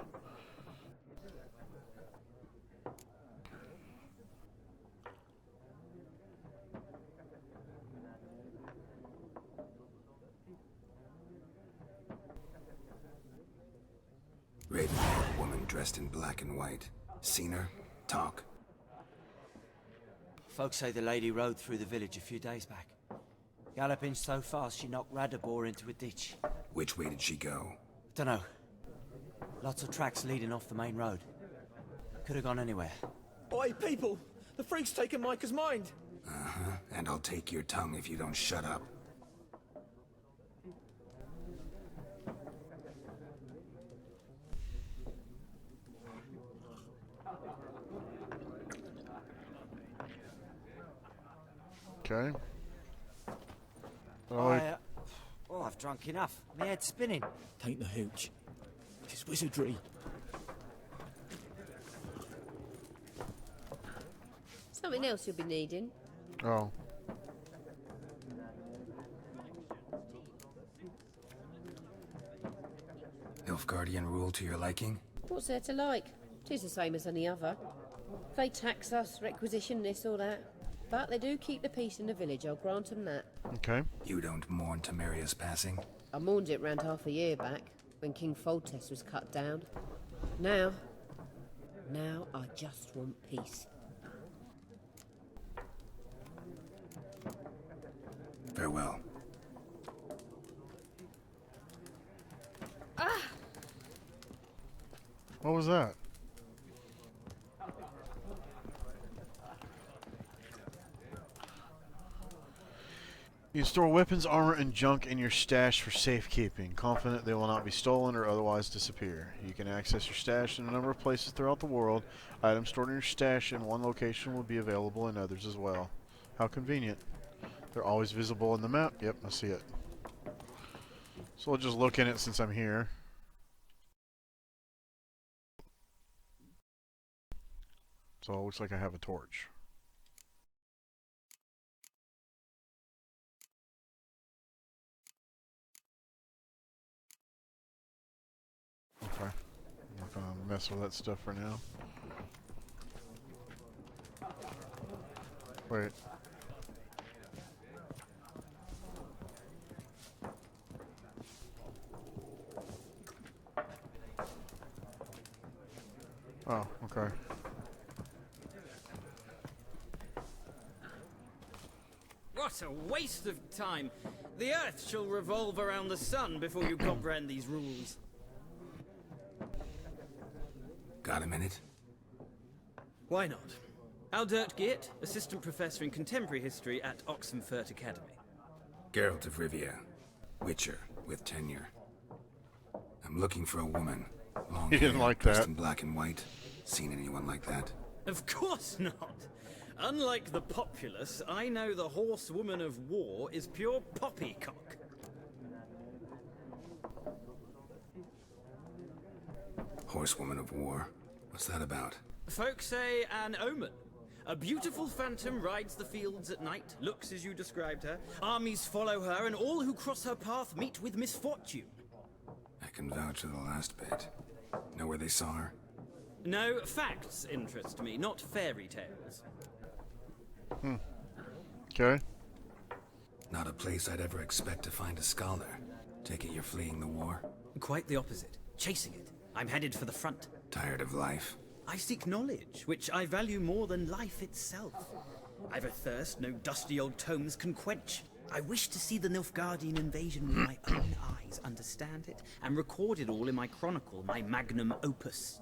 Raven-haired woman dressed in black and white. Seen her? Talk. Folks say the lady rode through the village a few days back. Galloping so fast she knocked Radabor into a ditch. Which way did she go? Dunno. Lots of tracks leading off the main road. Could have gone anywhere. Oi, people! The freak's taken Micah's mind! Uh-huh. And I'll take your tongue if you don't shut up. Okay. I've drunk enough. My head's spinning. Tain't the hooch. It's wizardry. Something else you'll be needing. Oh. Nilfgaardian rule to your liking? What's there to like? 'Tis the same as any other. They tax us, requisition this or that. But they do keep the peace in the village, I'll grant them that. Okay. You don't mourn Temeria's passing? I mourned it round half a year back, when King Foltest was cut down. Now I just want peace. Farewell. What was that? You store weapons, armor, and junk in your stash for safekeeping, confident they will not be stolen or otherwise disappear. You can access your stash in a number of places throughout the world. Items stored in your stash in one location will be available in others as well. How convenient. They're always visible in the map. Yep, I see it. So I'll just look in it since I'm here. So it looks like I have a torch. Okay. I'm not gonna mess with that stuff for now. Wait. Oh, okay. What a waste of time! The Earth shall revolve around the sun before you comprehend these rules. Got a minute? Why not? Aldert Geert, Assistant Professor in Contemporary History at Oxenfurt Academy. Geralt of Rivia. Witcher, with tenure. I'm looking for a woman. Long He didn't hair, like dressed that. in black and white. Seen anyone like that? Of course not! Unlike the populace, I know the horsewoman of war is pure poppycock. Horsewoman of war? What's that about? Folks say an omen. A beautiful phantom rides the fields at night, looks as you described her. Armies follow her, and all who cross her path meet with misfortune. I can vouch for the last bit. Know where they saw her? No, facts interest me, not fairy tales. Okay. Not a place I'd ever expect to find a scholar. Take it you're fleeing the war? Quite the opposite. Chasing it. I'm headed for the front. Tired of life? I seek knowledge, which I value more than life itself. I've a thirst no dusty old tomes can quench. I wish to see the Nilfgaardian invasion with my own eyes, understand it, and record it all in my chronicle, my magnum opus.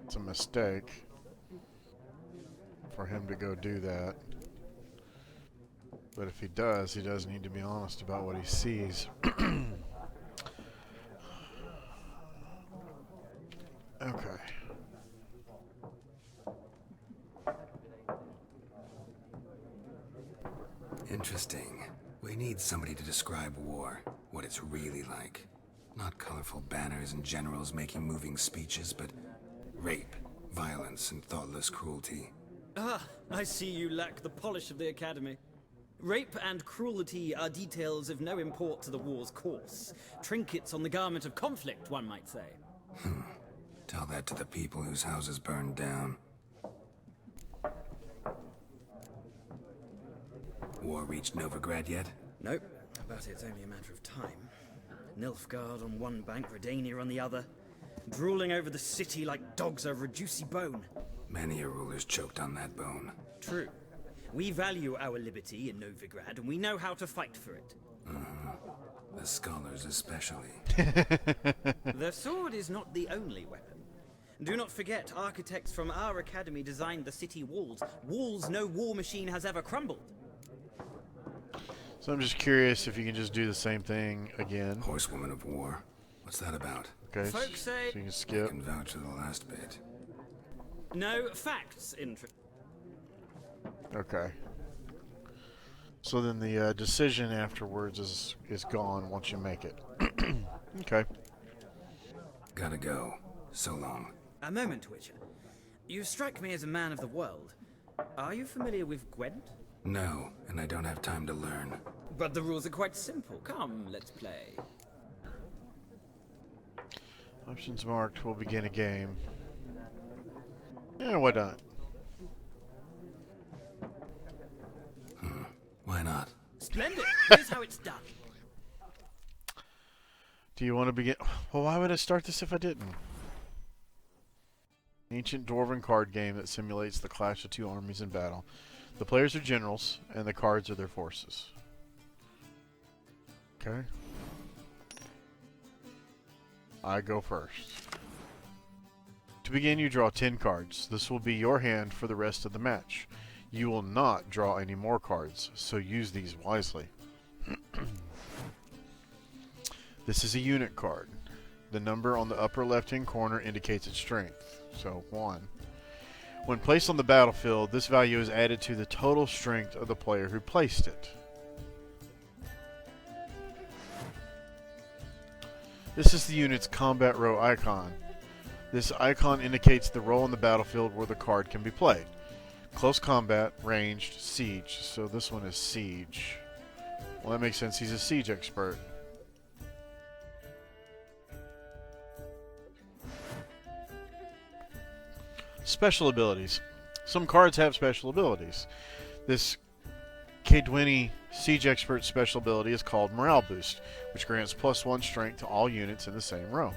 It's a mistake for him to go do that. But if he does need to be honest about what he sees. Okay. Interesting. We need somebody to describe war, what it's really like. Not colorful banners and generals making moving speeches, but rape, violence, and thoughtless cruelty. Ah, I see you lack the polish of the Academy. Rape and cruelty are details of no import to the war's course. Trinkets on the garment of conflict, one might say. Tell that to the people whose houses burned down. War reached Novigrad yet? Nope, but it's only a matter of time. Nilfgaard on one bank, Redania on the other, drooling over the city like dogs over a juicy bone. Many a ruler's choked on that bone. True. We value our liberty in Novigrad, and we know how to fight for it. The scholars especially. The sword is not the only weapon. Do not forget, architects from our academy designed the city walls. Walls no war machine has ever crumbled. So I'm just curious if you can just do the same thing again. Horsewoman of War. What's that about? Okay, Folks say... so you can skip. I can vouch for the last bit. No facts, Okay. So then the decision afterwards is gone once you make it. Okay. Gotta go. So long. A moment, Witcher. You strike me as a man of the world. Are you familiar with Gwent? No, and I don't have time to learn. But the rules are quite simple. Come, let's play. Options marked. We'll begin a game. Yeah, why not? Why not? Splendid. Here's how it's done. Do you want to begin? Well, why would I start this if I didn't? Ancient dwarven card game that simulates the clash of two armies in battle. The players are generals, and the cards are their forces. Okay. I go first. To begin, you draw 10 cards. This will be your hand for the rest of the match. You will not draw any more cards, so use these wisely. This is a unit card. The number on the upper left-hand corner indicates its strength, so 1. When placed on the battlefield, this value is added to the total strength of the player who placed it. This is the unit's combat row icon. This icon indicates the role on the battlefield where the card can be played. Close combat, ranged, siege. So this one is siege. Well, that makes sense. He's a siege expert. Special abilities. Some cards have special abilities. This Kaedweni Siege Expert special ability is called Morale Boost, which grants +1 strength to all units in the same row.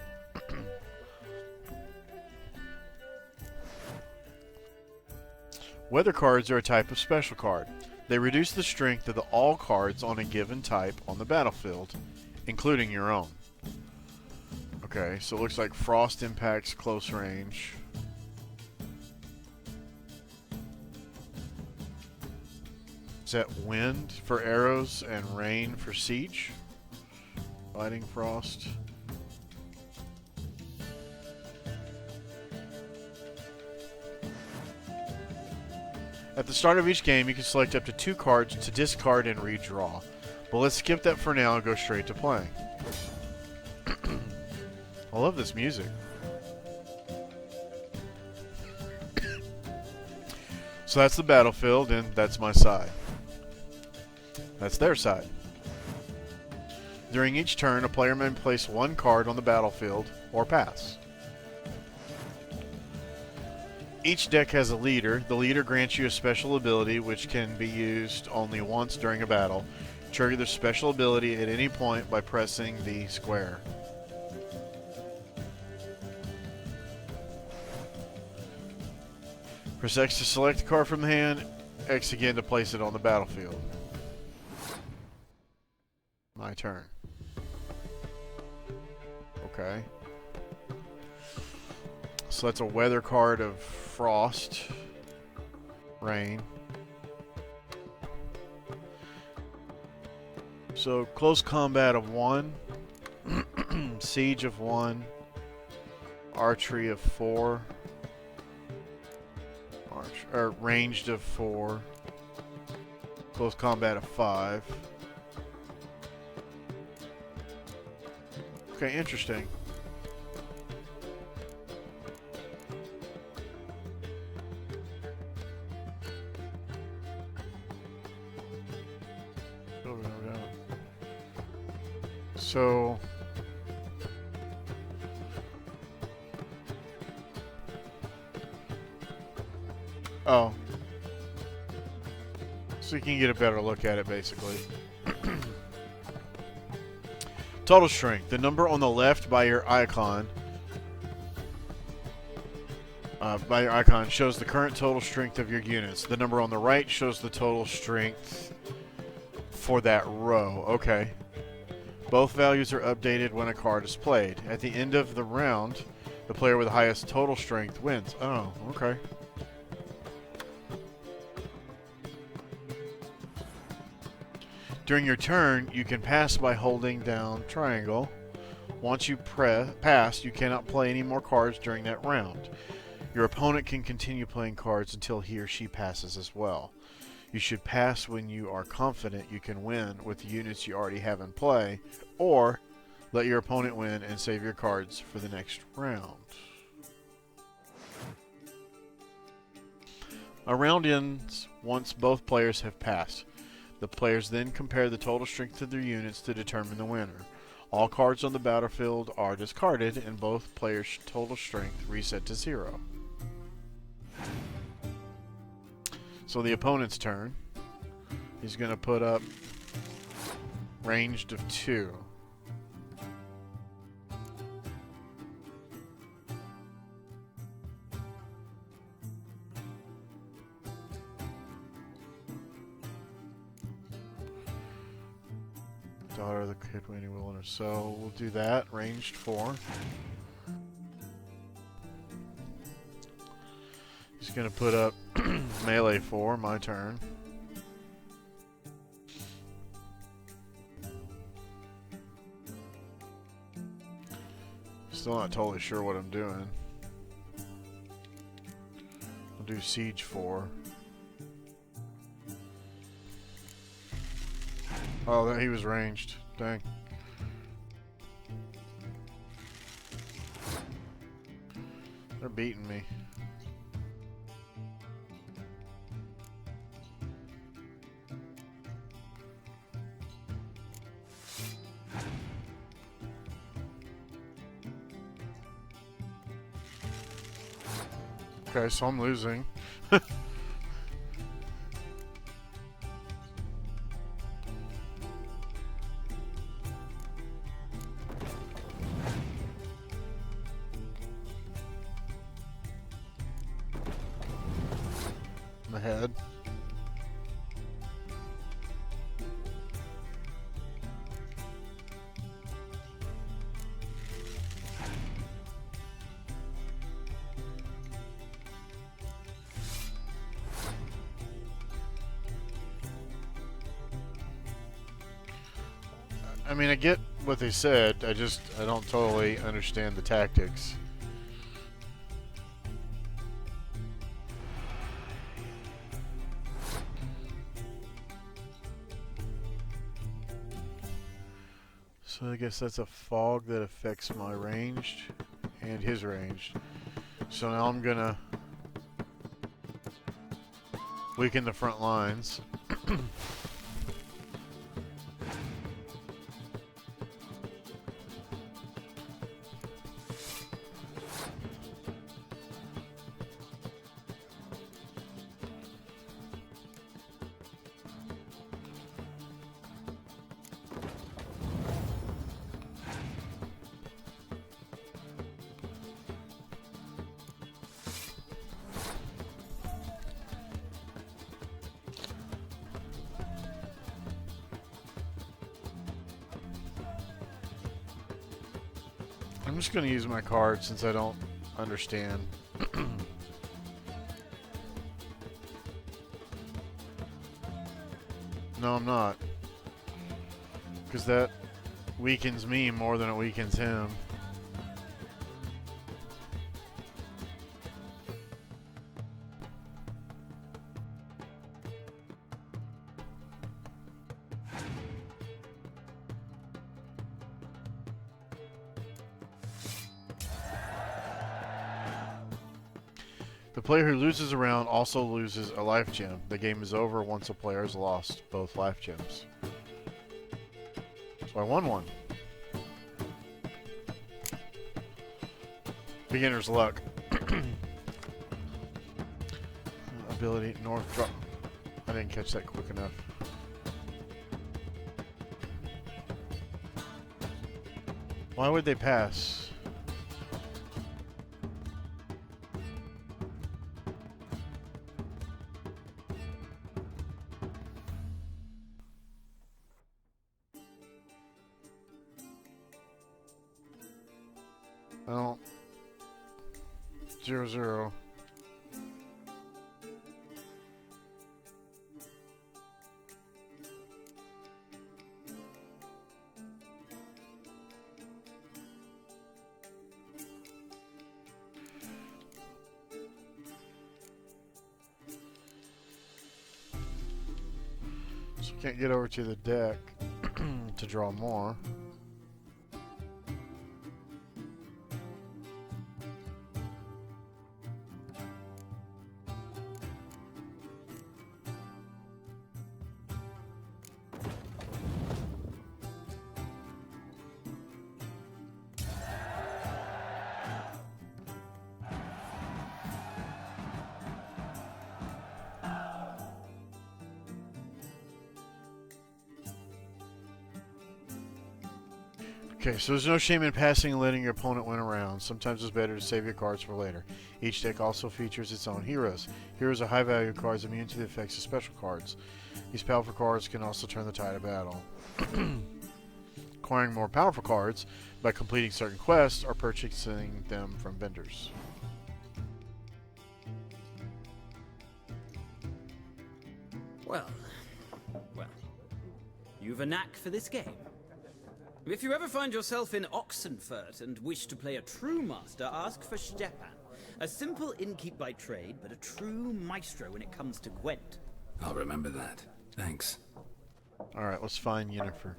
Weather cards are a type of special card. They reduce the strength of all cards on a given type on the battlefield, including your own. Okay, so it looks like Frost impacts close range. Is that wind for arrows and rain for siege? Fighting Frost. At the start of each game, you can select up to 2 cards to discard and redraw. But let's skip that for now and go straight to playing. I love this music. So that's the battlefield, and that's my side. That's their side. During each turn, a player may place 1 card on the battlefield or pass. Each deck has a leader. The leader grants you a special ability which can be used only once during a battle. Trigger the special ability at any point by pressing the square. Press X to select the card from the hand, X again to place it on the battlefield. My turn. Okay. So that's a weather card of frost, rain. So close combat of 1, siege of 1, archery of 4, ranged of 4, close combat of 5. Okay, interesting. So so you can get a better look at it, basically. Total strength. The number on the left by your icon shows the current total strength of your units. The number on the right shows the total strength for that row. Okay. Both values are updated when a card is played. At the end of the round, the player with the highest total strength wins. Oh, okay. During your turn, you can pass by holding down triangle. Once you pass, you cannot play any more cards during that round. Your opponent can continue playing cards until he or she passes as well. You should pass when you are confident you can win with the units you already have in play, or let your opponent win and save your cards for the next round. A round ends once both players have passed. The players then compare the total strength of their units to determine the winner. All cards on the battlefield are discarded and both players' total strength reset to 0. So the opponent's turn. He's going to put up ranged of 2. Daughter of the kid Winnie Wilderness. So we'll do that. Ranged 4. He's going to put up melee 4, my turn. Still not totally sure what I'm doing. I'll do siege 4. Oh, he was ranged. Dang. They're beating me. Okay, so I'm losing. I'm ahead. I mean, I get what they said, I don't totally understand the tactics. So I guess that's a fog that affects my ranged and his ranged. So now I'm gonna weaken the front lines. I'm just going to use my card since I don't understand. No, I'm not. Because that weakens me more than it weakens him. The player who loses a round also loses a life gem. The game is over once a player has lost both life gems. So I won one. Beginner's luck. Ability, north drop. I didn't catch that quick enough. Why would they pass? Well, 0-0. So can't get over to the deck to draw more. Okay, so there's no shame in passing and letting your opponent win a round. Sometimes it's better to save your cards for later. Each deck also features its own heroes. Heroes are high-value cards immune to the effects of special cards. These powerful cards can also turn the tide of battle. Acquiring more powerful cards by completing certain quests or purchasing them from vendors. Well, you've a knack for this game. If you ever find yourself in Oxenfurt and wish to play a true master, ask for Stepan. A simple innkeep by trade, but a true maestro when it comes to Gwent. I'll remember that. Thanks. Alright, let's find Yennefer.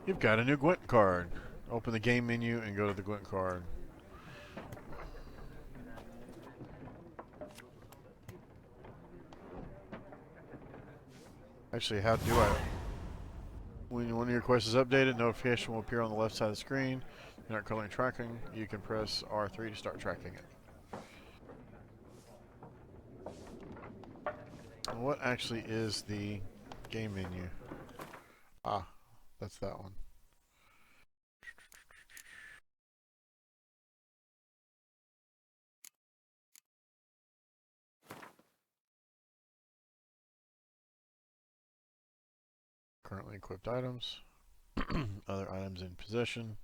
You've got a new Gwent card. Open the game menu and go to the Gwent card. Actually, how do I... When one of your quests is updated, notification will appear on the left side of the screen. If you're not currently tracking, you can press R3 to start tracking it. What actually is the game menu? Ah, that's that one. Currently equipped items. Other items in possession.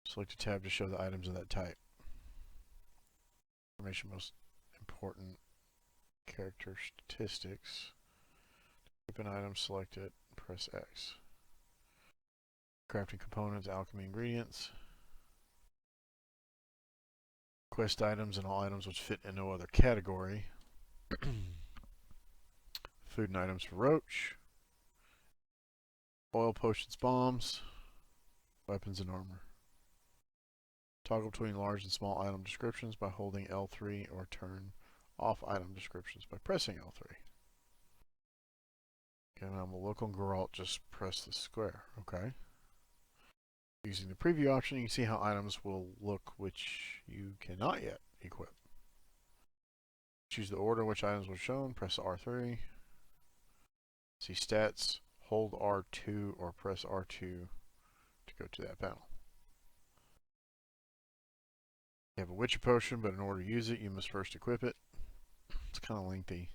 Select a tab to show the items of that type. Information most important character statistics. Equip an item, select it, press X. Crafting components, alchemy ingredients. Quest items and all items which fit in no other category. Food and items for Roach. Oil, potions, bombs. Weapons and armor. Toggle between large and small item descriptions by holding L3 or turn off item descriptions by pressing L3. Okay, now I'm a local Geralt, just press the square. Okay. Using the preview option, you can see how items will look which you cannot yet equip. Choose the order in which items were shown, press R3. See stats, hold R2 or press R2 to go to that panel. You have a Witcher potion, but in order to use it, you must first equip it. It's kind of lengthy.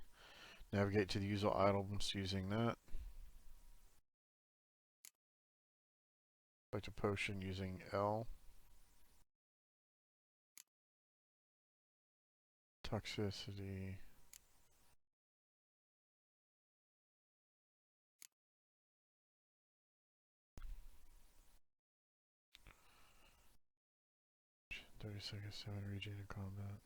Navigate to the usual items using that. Select a potion using L. Toxicity. "30 seconds to regen in combat."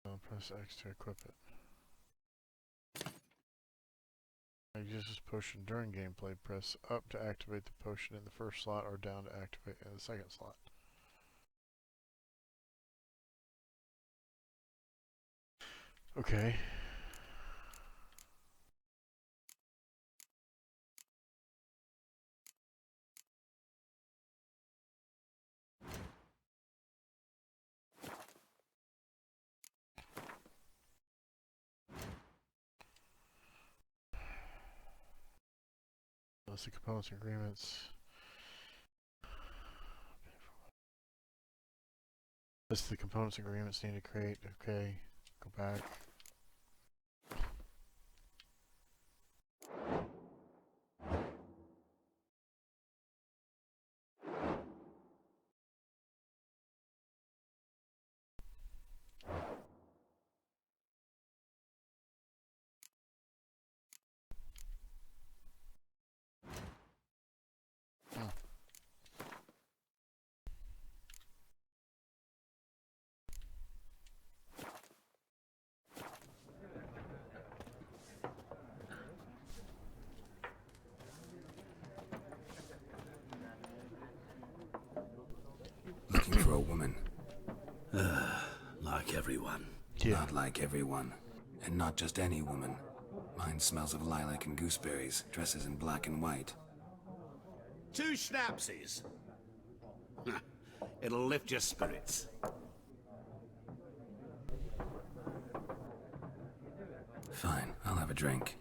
I'll press X to equip it. Use this potion during gameplay. Press up to activate the potion in the first slot or down to activate in the second slot. Okay. List the components and agreements. List the components and agreements needed to create. Okay. Go back. Looking for a woman. Like everyone. Not like everyone. And not just any woman. Mine smells of lilac and gooseberries, dresses in black and white. 2 schnapsies. It'll lift your spirits. Fine, I'll have a drink.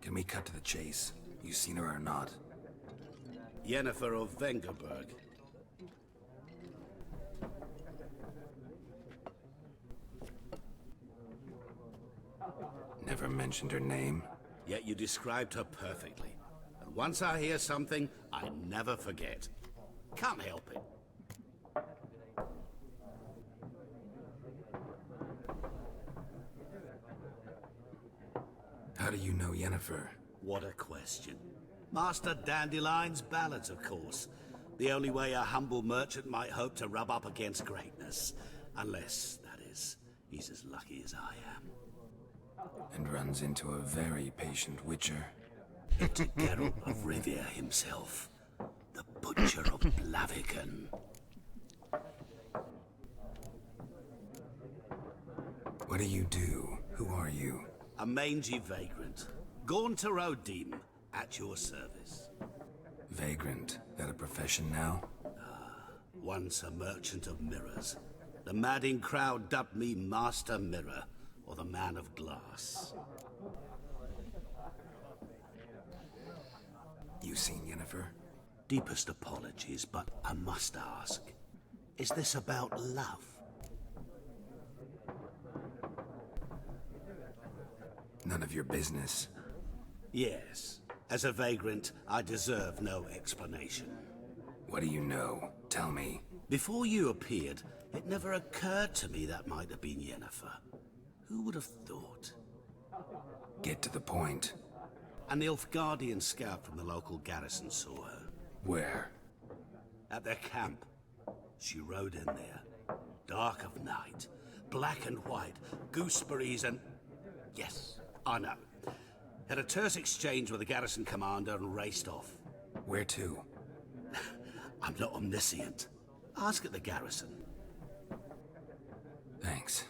Can we cut to the chase? You seen her or not? Yennefer of Vengerberg. Never mentioned her name. Yet you described her perfectly. And once I hear something, I never forget. Can't help it. How do you know Yennefer? What a question. Master Dandelion's ballads, of course. The only way a humble merchant might hope to rub up against greatness. Unless, that is, he's as lucky as I am. And runs into a very patient witcher. It's Geralt of Rivia himself. The Butcher of Blaviken. What do you do? Who are you? A mangy vagrant. Gaunter O'Deem, at your service. Vagrant. That a profession now? Once a merchant of mirrors. The madding crowd dubbed me Master Mirror, or the Man of Glass. You seen Yennefer? Deepest apologies, but I must ask. Is this about love? None of your business. Yes. As a vagrant, I deserve no explanation. What do you know? Tell me. Before you appeared, it never occurred to me that might have been Yennefer. Who would have thought? Get to the point. An Nilfgaardian scout from the local garrison saw her. Where? At their camp. She rode in there. Dark of night. Black and white. Gooseberries and... Yes, I know. Had a terse exchange with the garrison commander and raced off. Where to? I'm not omniscient. Ask at the garrison. Thanks.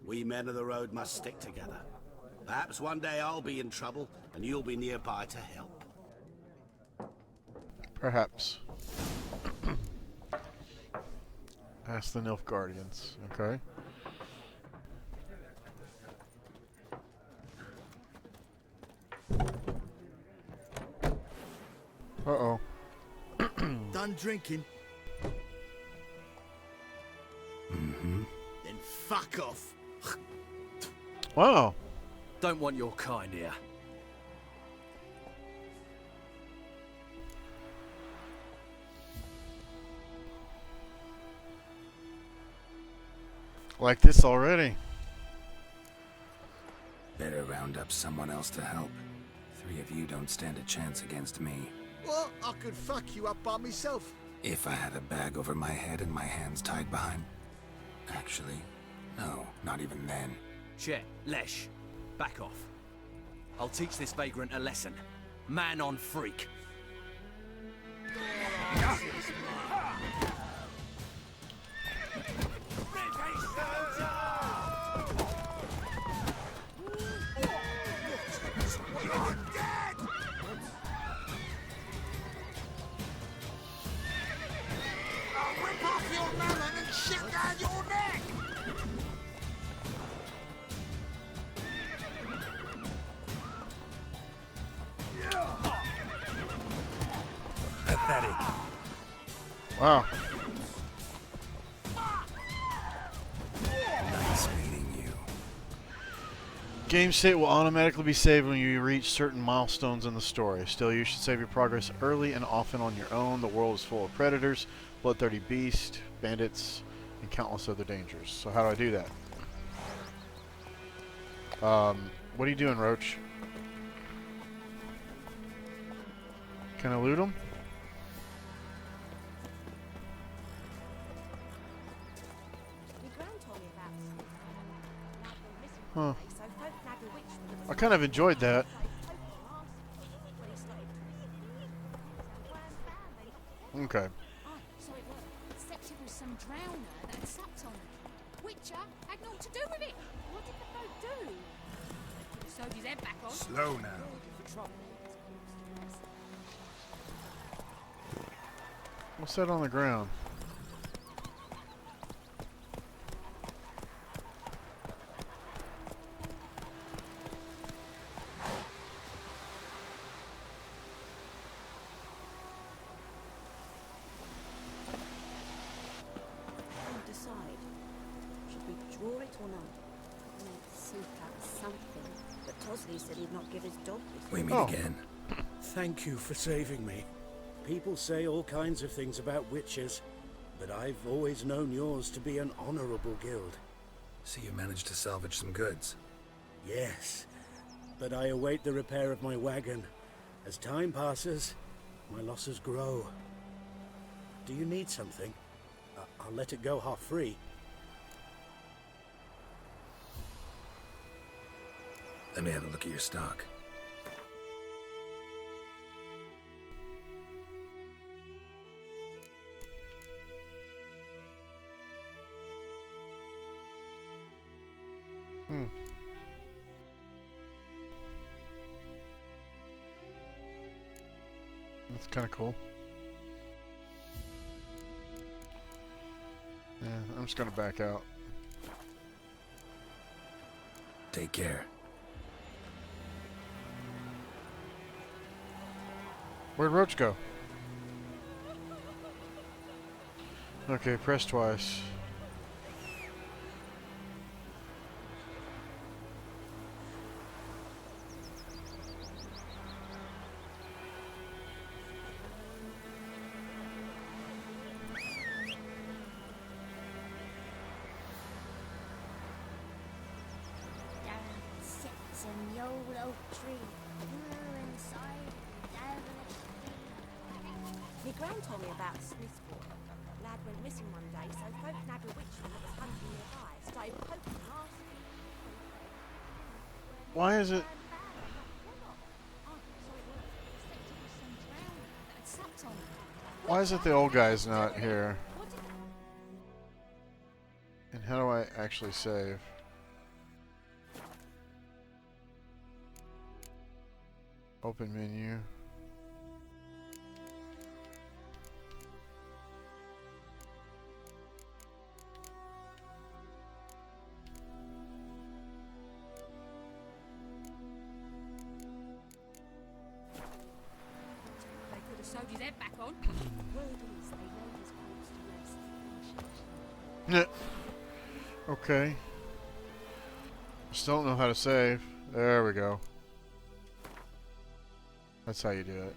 We men of the road must stick together. Perhaps one day I'll be in trouble, and you'll be nearby to help. Perhaps. Ask the Nilfgaardians, okay? Uh-oh. Done drinking? Mm-hmm. Fuck off. Wow. Don't want your kind here. Like this already. Better round up someone else to help. 3 of you don't stand a chance against me. Well, I could fuck you up by myself. If I had a bag over my head and my hands tied behind... Actually, no, not even then. Chet, Lesh, back off. I'll teach this vagrant a lesson. Man on freak. Pathetic. Wow. Nice meeting you. Game state will automatically be saved when you reach certain milestones in the story. Still, you should save your progress early and often on your own. The world is full of predators, bloodthirsty beasts, bandits, and countless other dangers. So how do I do that? What are you doing, Roach? Can I loot them? Huh. I kind of enjoyed that. Okay. So it was. Except it was some drowner that had supped on it. Witcher had naught to do with it. What did the folk do? They put the soldier's head back on. Slow now. What's that on the ground? Decide. Should we draw it or not? Make soup out of something. But Tosley said he'd not give his dog this. We meet again. Thank you for saving me. People say all kinds of things about witches, but I've always known yours to be an honorable guild. So you managed to salvage some goods? Yes, but I await the repair of my wagon. As time passes, my losses grow. Do you need something? I'll let it go half-free. Let me have a look at your stock. That's kind of cool. Yeah, I'm just gonna back out. Take care. Where'd Roach go? Okay, press twice. Sits in the old oak tree, inside devilish tree. My gran told me about Smithport. Lad went missing one day, so folk nabbed a witchman that was hunting nearby. Started poking and asking. Why is it? Why is it the old guy's not here? And how do I actually save? Open menu. They could have sewed his head back on. Word is they laid his corpse to rest. Okay. Still don't know how to save. There we go. That's how you do it.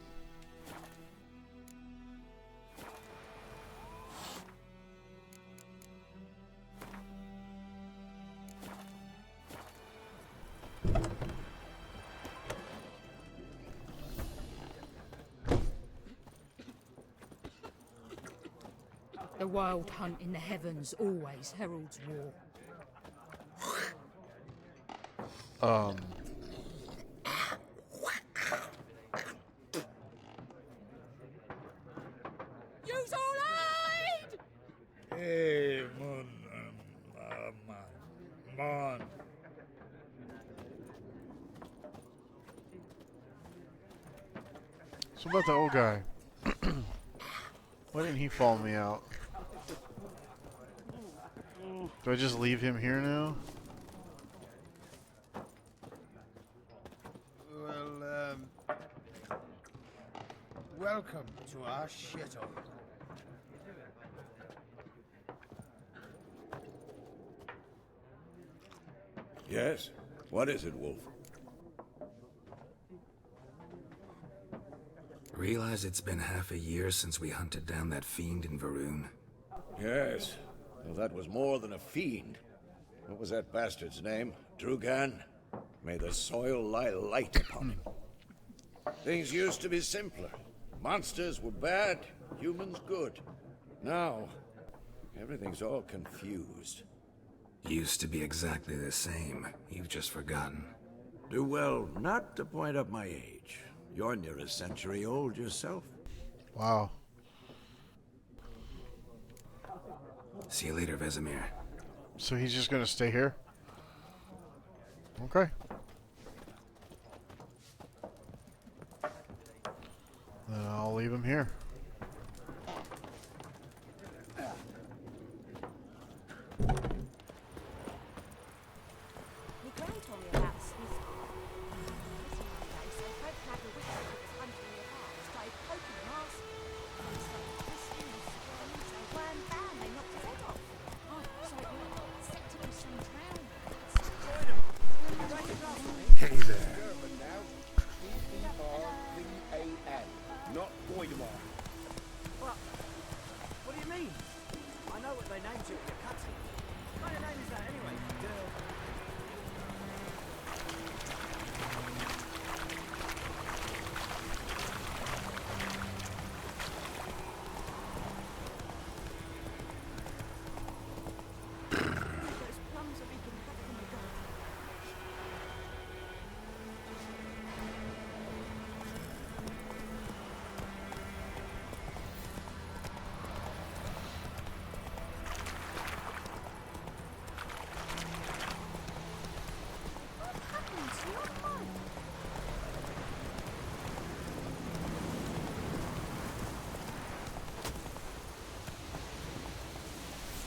The wild hunt in the heavens always heralds war. Use all aid! Hey, man. So about the old guy. Why didn't he follow me out? Do I just leave him here now? Well, welcome to our shithole. Yes? What is it, Wolf? Realize it's been half a year since we hunted down that fiend in Varun? Yes. Well, that was more than a fiend. What was that bastard's name? Drugan? May the soil lie light upon him. Things used to be simpler. Monsters were bad, humans good. Now, everything's all confused. Used to be exactly the same. You've just forgotten. Do well not to point up my age. You're near a century old yourself. Wow. See you later, Vesemir. So he's just gonna stay here? Okay. Then I'll leave him here. Hey there. Not Voidemar. What? What do you mean? I know what they named you in your cutscene. What kind of name is that anyway?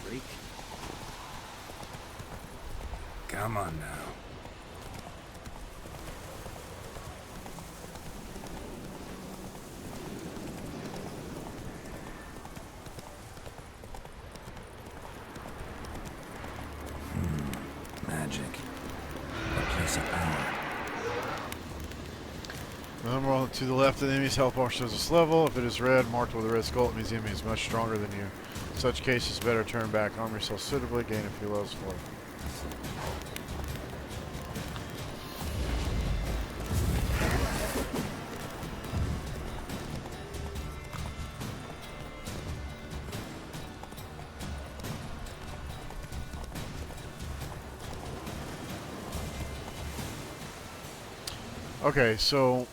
Freak. Come on now. Magic. A place of power. The number to the left of the enemy's health bar shows its level. If it is red, marked with a red skull, it means the enemy is much stronger than you. In such cases, better turn back, arm yourself suitably, gain a few levels for it. Okay, so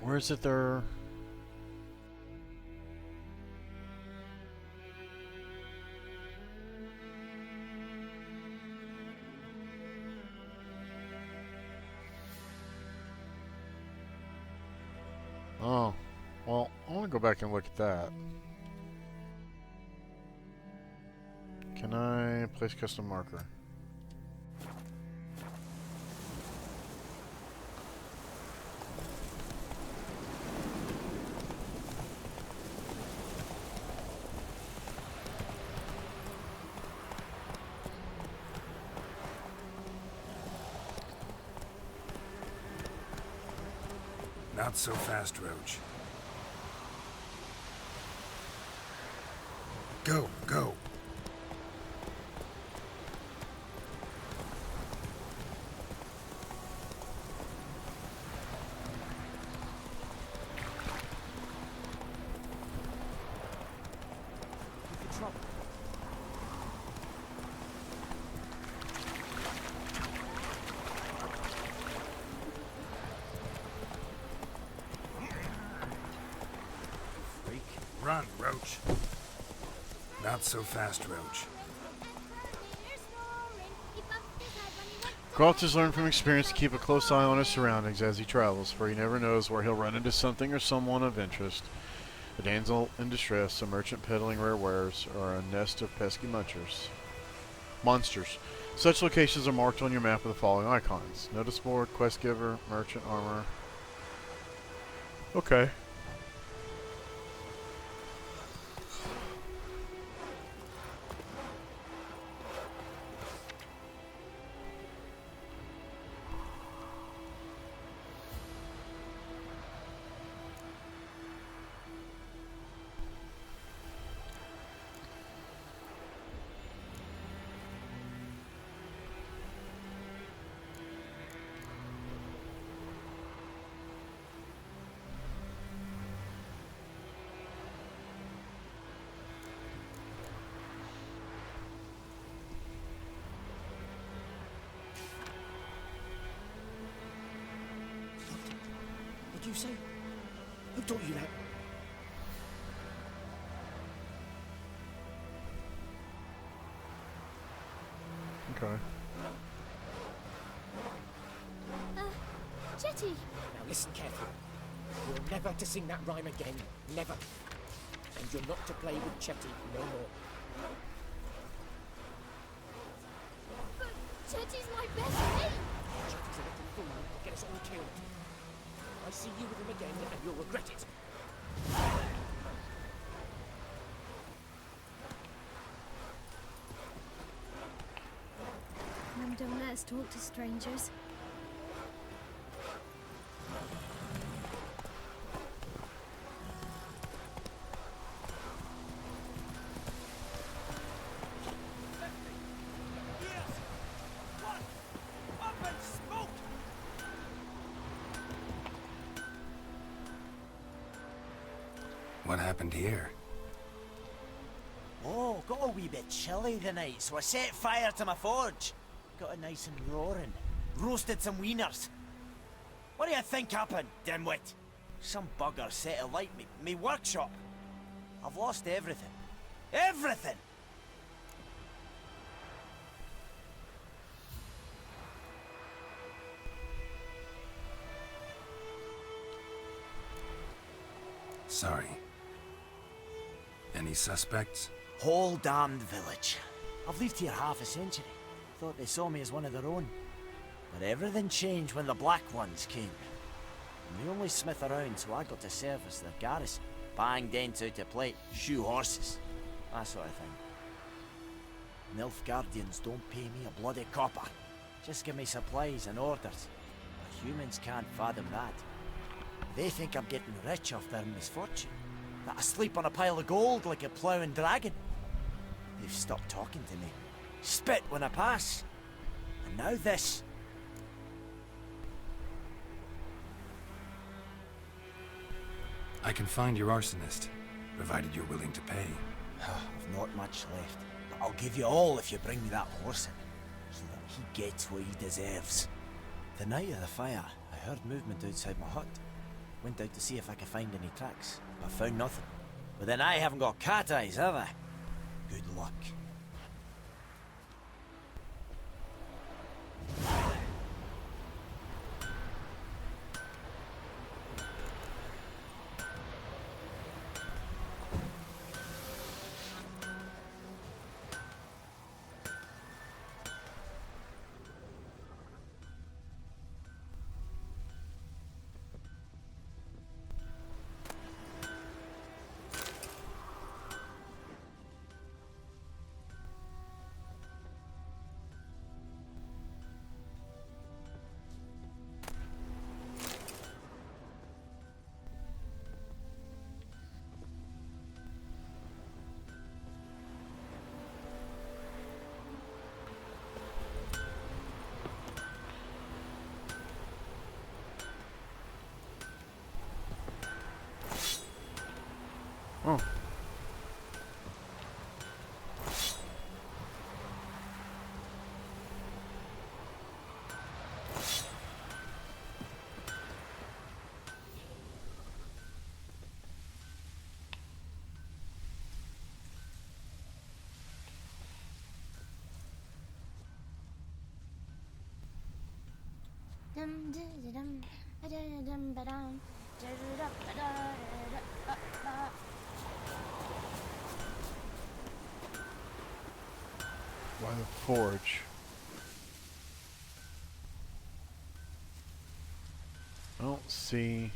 where is it there? Oh, well, I want to go back and look at that. Can I place custom marker? Not so fast, Roach. Go, go. Run, Roach. Not so fast, Roach. Geralt has learned from experience to keep a close eye on his surroundings as he travels, for he never knows where he'll run into something or someone of interest. A damsel in distress, a merchant peddling rare wares, or a nest of pesky monsters. Such locations are marked on your map with the following icons. Notice board, quest giver, merchant, armor. Okay. What did you say? Who taught you that? Okay. Chetty! Now listen carefully. You're never to sing that rhyme again. Never. And you're not to play with Chetty no more. But Chetty's my best mate! Chetty's a little fool to get us all killed. I see you with him again and you'll regret it. Mum don't let us talk to strangers. What happened here? Oh, got a wee bit chilly the night, so I set fire to my forge. Got it nice and roaring. Roasted some wieners. What do you think happened, dimwit? Some bugger set alight me workshop. I've lost everything. Everything! Sorry. Any suspects? Whole damned village. I've lived here half a century. Thought they saw me as one of their own. But everything changed when the Black Ones came. I'm the only smith around, so I got to service their garrison. Bang dents out of plate, shoe horses, that sort of thing. Nilfgaardians don't pay me a bloody copper. Just give me supplies and orders. But humans can't fathom that. They think I'm getting rich off their misfortune. That I sleep on a pile of gold like a ploughing dragon. They've stopped talking to me. Spit when I pass. And now this. I can find your arsonist, provided you're willing to pay. I've not much left, but I'll give you all if you bring me that horse in, so that he gets what he deserves. The night of the fire, I heard movement outside my hut. Went out to see if I could find any tracks, but found nothing. But then I haven't got cat eyes, have I? Good luck. Oh. By the forge. I don't see.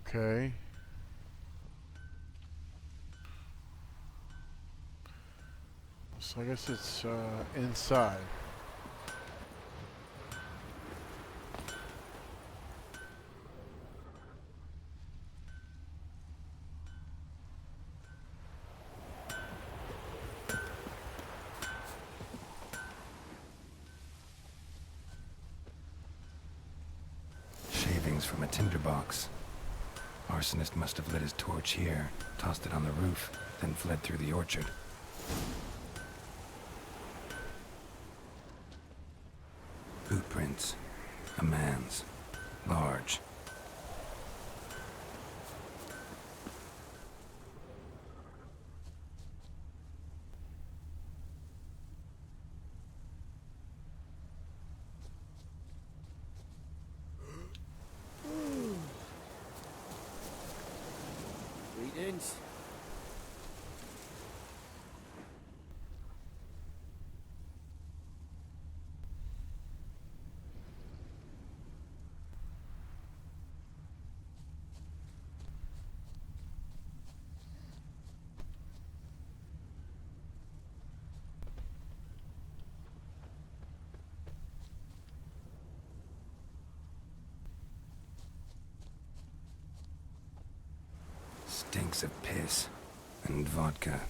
Okay. So I guess it's inside. Shavings from a tinderbox. Arsonist must have lit his torch here, tossed it on the roof, then fled through the orchard. Footprints. A man's. Large. Greetings. Stinks of piss and vodka.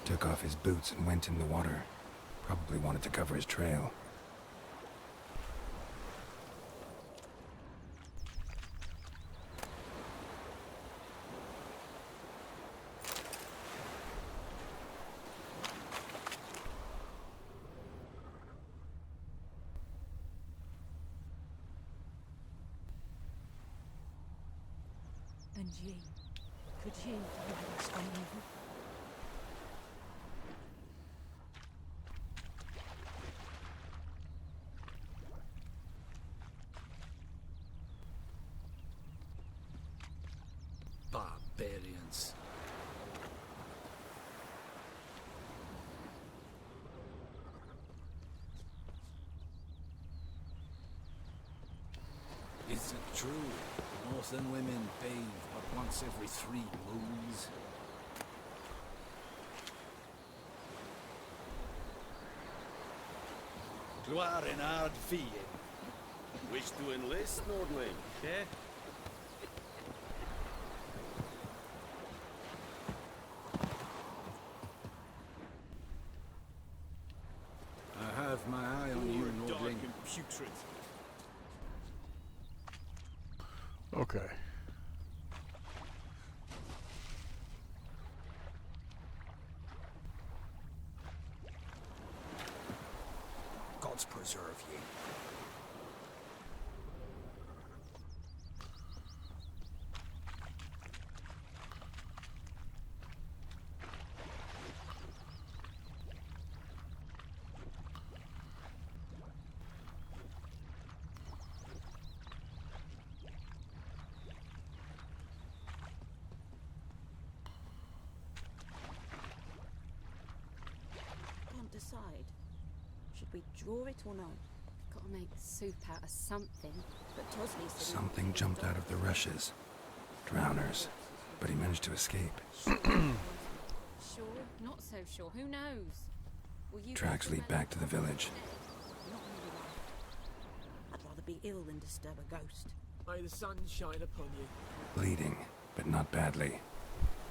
Took off his boots and went in the water. Probably wanted to cover his trail. And ye, could ye rise from evil? Barbarians. Is it true? Northern women bathe but once every 3 moons? Gloire en hard fille. Wish to enlist, Nordling? Yeah? I have my eye on you, Nordling. Putrid. Okay. Gods preserve ye. decide? Should we draw it or no? Gotta make soup out of something. But Tosley said he- Something jumped out of the rushes. Drowners. But he managed to escape. Sure, not so sure. Who knows? Will you Tracks lead back to the village. Not really well. I'd rather be ill than disturb a ghost. May the sun shine upon you. Bleeding, but not badly.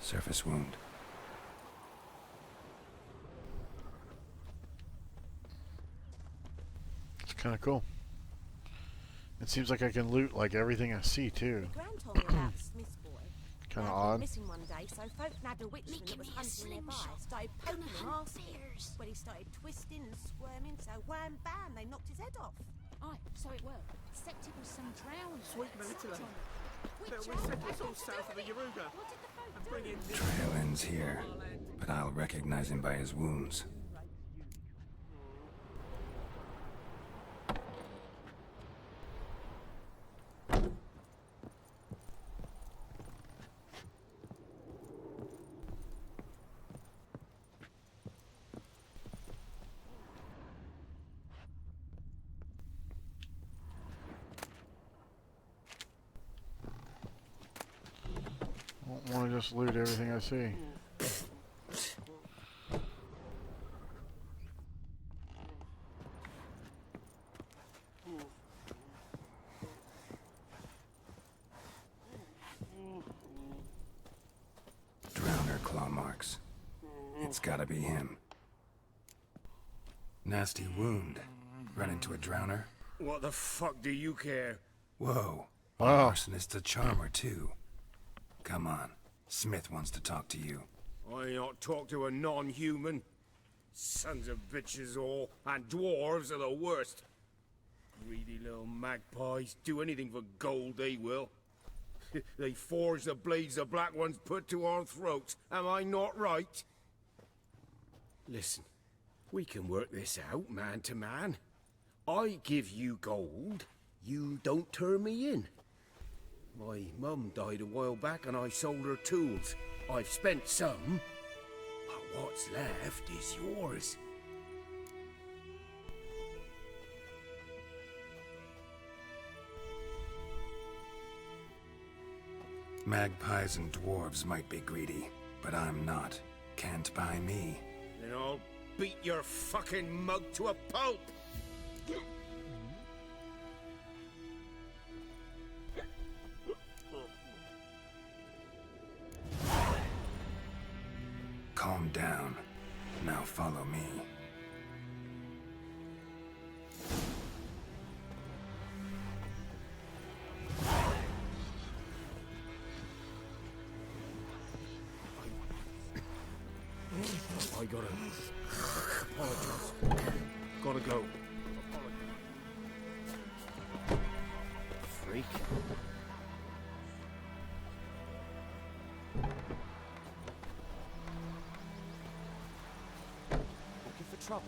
Surface wound. It's kind of cool. It seems like I can loot like everything I see too. Gran told me about the Smith's boy. Kind of Lad went odd. missing one day, so folk nabbed a witchman that was hunting nearby. Started poking him asking. When he started twisting and squirming, so wham bam, they knocked his head off. Aye, so it worked. Except it was some drowning. Sweet Melitula. We sent us all south of the Yaruga. And bring in this. Trail ends here, but I'll recognize him by his wounds. I don't want to just loot everything I see. Drowner claw marks. It's gotta be him. Nasty wound. Run into a drowner? What the fuck do you care? Whoa. Wow. Arsonist's a charmer, too. Come on. Smith wants to talk to you. I ain't not talk to a non-human. Sons of bitches all, and dwarves are the worst. Greedy little magpies. Do anything for gold, they will. They forge the blades the black ones put to our throats. Am I not right? Listen, we can work this out, man to man. I give you gold, you don't turn me in. My mum died a while back and I sold her tools. I've spent some, but what's left is yours. Magpies and dwarves might be greedy, but I'm not. Can't buy me. Then I'll beat your fucking mug to a pulp! Calm down. Now follow me. I gotta apologize. Gotta go. Freak. Looking for trouble?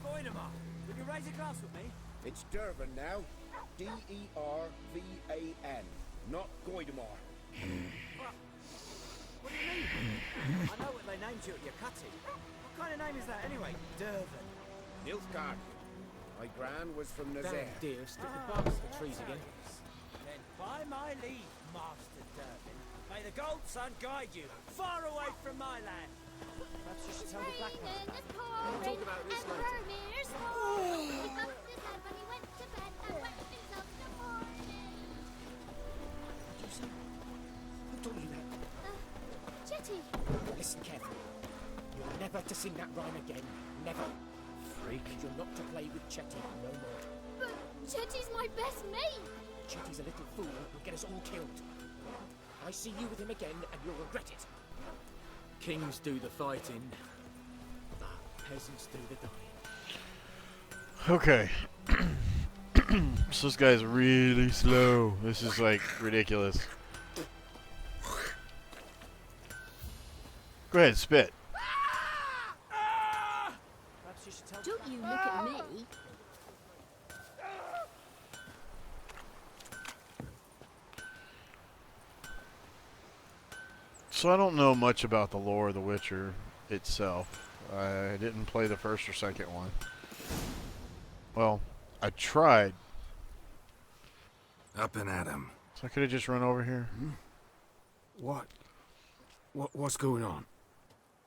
Voidemar, will you raise a glass with me? It's Dervan now. D-E-R-V-A-N. Not Goidemar. What do you mean? I know what they named you at your cutting. What kind of name is that anyway? Dervan. Nilfgaard. My gran was from Nazaire. Damn dear, stick the barks to the trees again. Then by my leave, Master Dervan, may the Gold Sun guide you far away from my land. Perhaps you should tell the Black One. We'll talk about this later. Who told you that? Jetty! Listen carefully. You're never to sing that rhyme again. Never. Freak. You're not to play with Chetty no more. But Jetty's my best mate! Chetty's a little fool who'll get us all killed. I see you with him again and you'll regret it. Kings do the fighting. Peasants do the dying. Okay. So this guy's really slow. This is like ridiculous. Go ahead, spit. Perhaps you should tell Don't you look at me. So I don't know much about the lore of The Witcher. itself. I didn't play the first or second one. Well, I tried. Up and at 'em. So I could have just run over here. What's going on?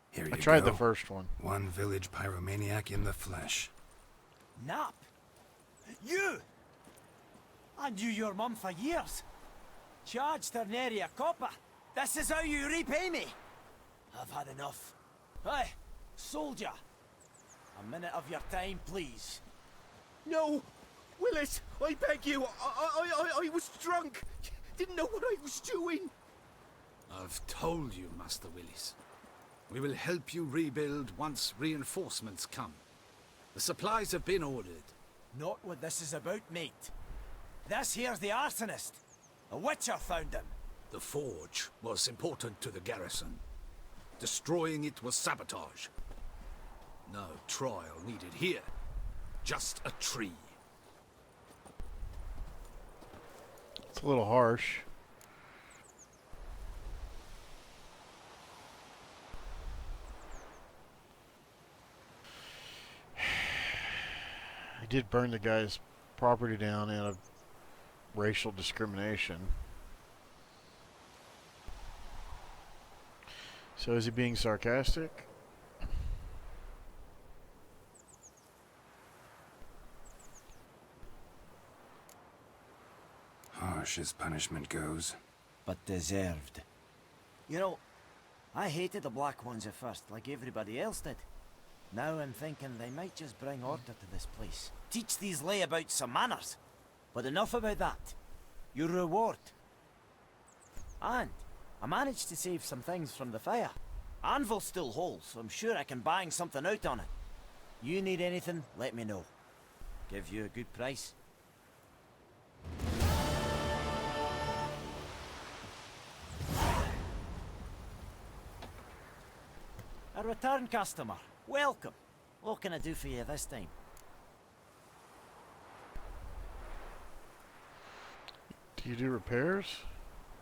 Here you I tried go. the first one. One village pyromaniac in the flesh. Nap? You! I knew your mum for years. Charged her nary a copper. This is how you repay me. I've had enough. Hey, soldier. A minute of your time, please. No! Willis, I beg you. I was drunk. Didn't know what I was doing. I've told you, Master Willis. We will help you rebuild once reinforcements come. The supplies have been ordered. Not what this is about, mate. This here's the arsonist. A witcher found him. The forge was important to the garrison. Destroying it was sabotage. No trial needed here. Just a tree. It's a little harsh. I did burn the guy's property down out of racial discrimination. So is he being sarcastic? Harsh as punishment goes. But deserved. You know, I hated the Black Ones at first, like everybody else did. Now I'm thinking they might just bring order to this place. Teach these layabouts some manners. But enough about that. Your reward. And I managed to save some things from the fire. Anvil's still whole, so I'm sure I can bang something out on it. You need anything, let me know. Give you a good price. A return customer. Welcome. What can I do for you this time? Do you do repairs?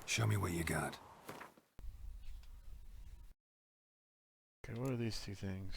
Show me what you got. Okay, what are these two things?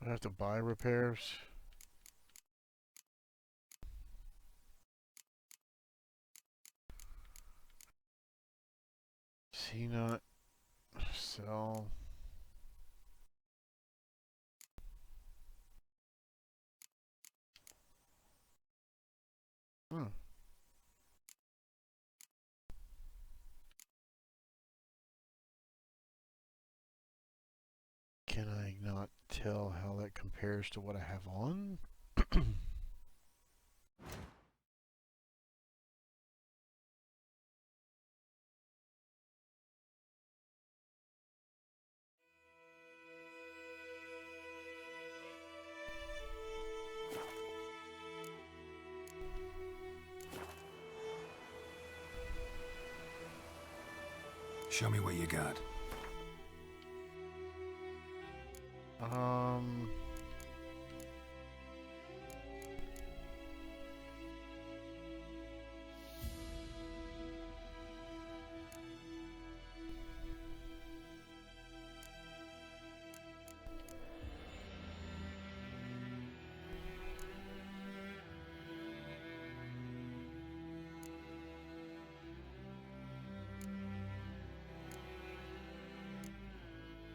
Do I have to buy repairs? See not sell. Can I not tell how that compares to what I have on? Show me what you got.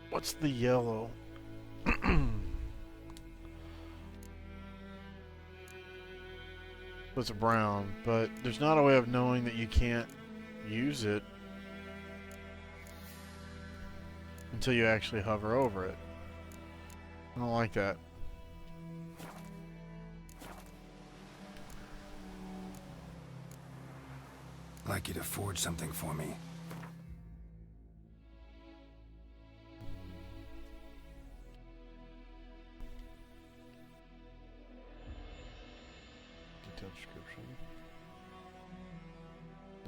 What's the yellow? It's a brown, but there's not a way of knowing that you can't use it until you actually hover over it. I don't like that. I'd like you to forge something for me.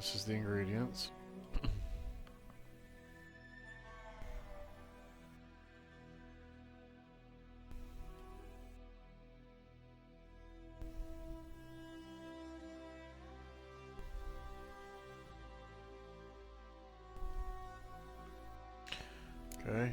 This is the ingredients. Okay.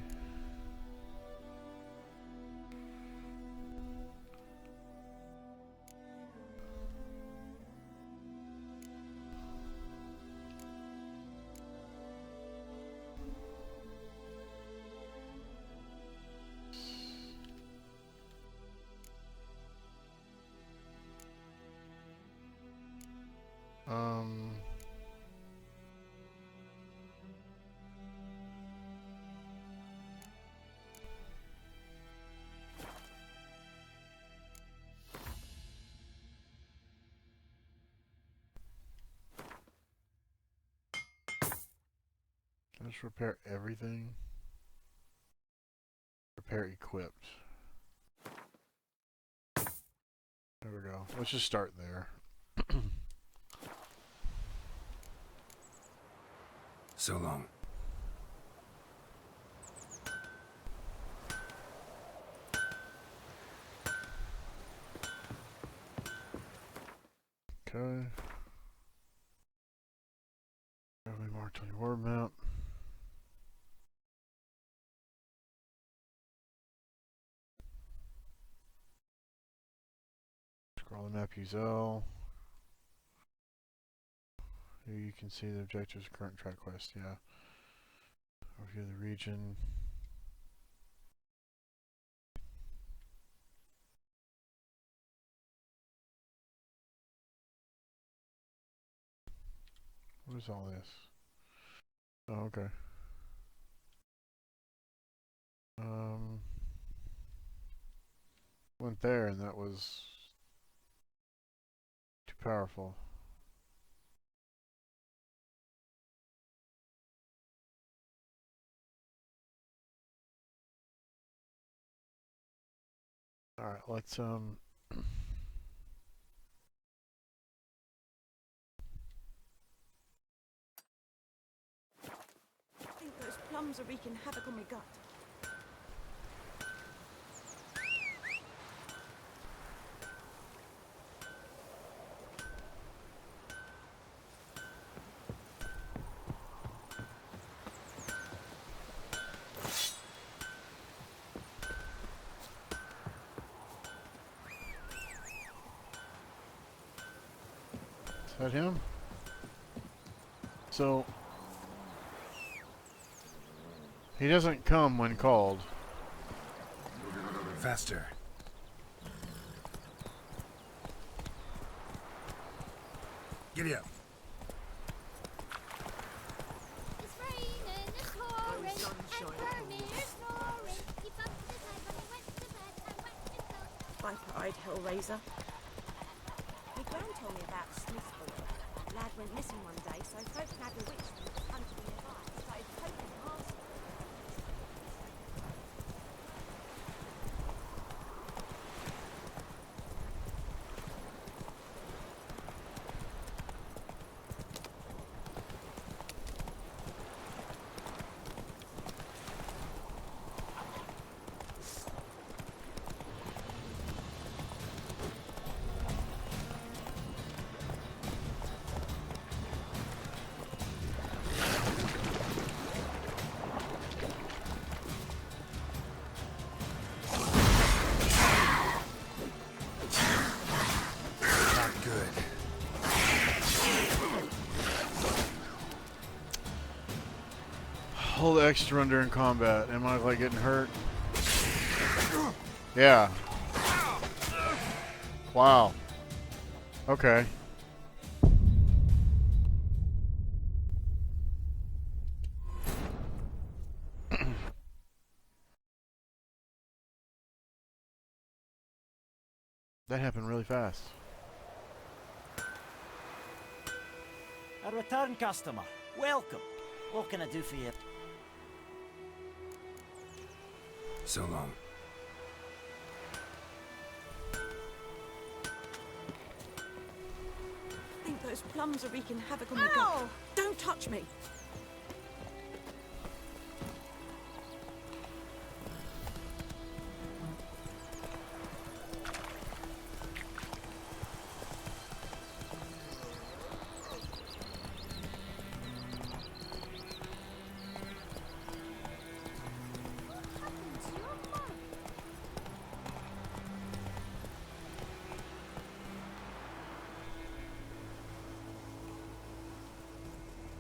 Let's repair everything. Repair equipped. There we go. Let's just start there. So long. Okay. Probably marked on your word map. Scroll the map, use L. Here you can see the objectives, current track quest, yeah. Overview of the region. What is all this? Oh, okay. Went there and that was too powerful. Alright, let's I think those plums are wreaking havoc on my gut. Is that him? So he doesn't come when called. Faster. Giddy up. It's raining, it's pouring, and Vermeer's snoring. He bumped his head when he went to bed and went to bed. Viper-eyed Hellraiser. My gran told me about Smith's boy. Lad went missing one day, so folk nabbed a witch from the country nearby. Started poking him arse. Hold X to run during combat. Am I like getting hurt? Yeah. Wow. Okay. That happened really fast. A return customer. Welcome. What can I do for you? So long. I think those plums are wreaking havoc on my gut. Don't touch me!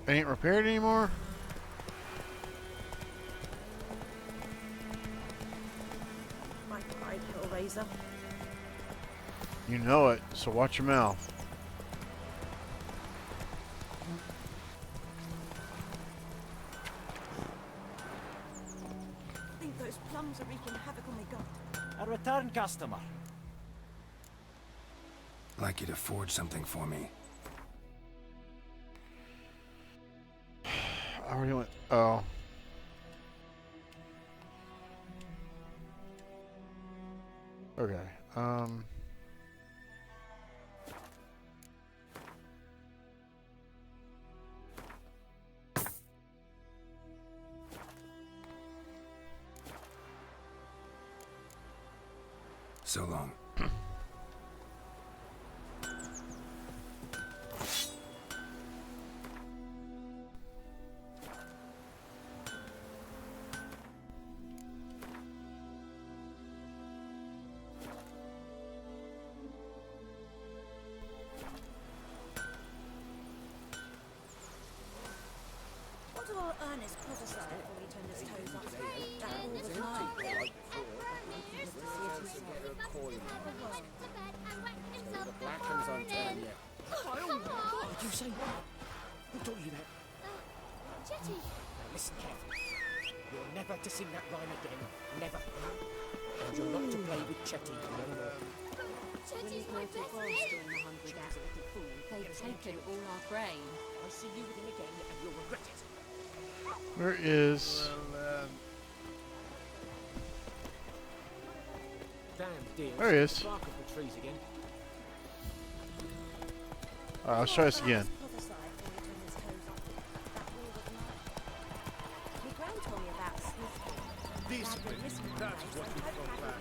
Ain't repaired anymore? My pride, Hellraiser. You know it, so watch your mouth. I think those plums are wreaking havoc on my gut. A return customer. I'd like you to forge something for me. I already went. Oh. Okay. So long. What do our Ernest prophesy before he turned his toes up? That all was lying. The black ones on Tanya. What did you say? Who taught you that? Chetty. Now listen carefully. You're never to sing that rhyme again. Never. And you're not to play with Chetty no more. Chetty's my best friend. They've taken all our grain. I see you with him again and you'll regret it. Where is... Damn dear. There he is. Bark of the trees again. Alright, let's try this again. That's what we call back.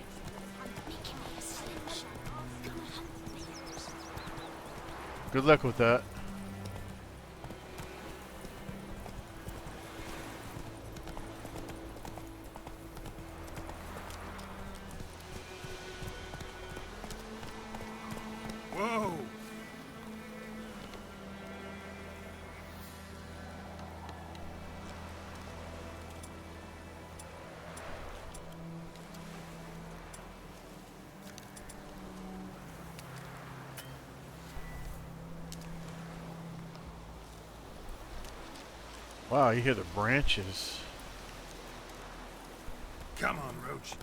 Good luck with that. Whoa! Wow, you hear the branches. Come on, Roach.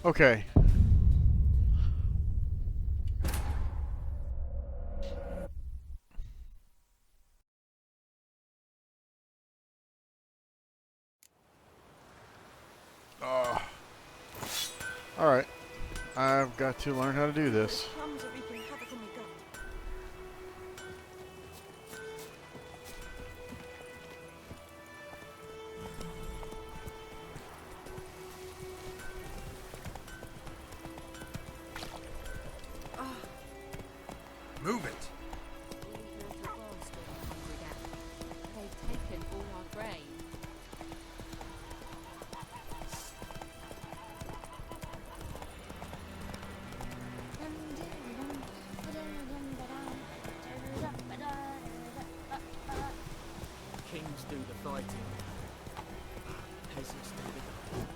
Okay. Alright. I've got to learn how to do this. Plums are wreaking havoc on my gut. Move it. They've taken all our grain. Kings do the fighting. Peasants do the dying.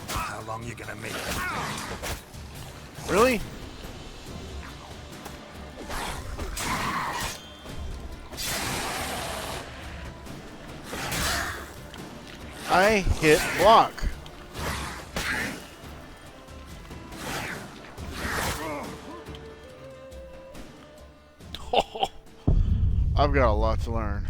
How long you gonna make it? Really? I hit block. I've got a lot to learn.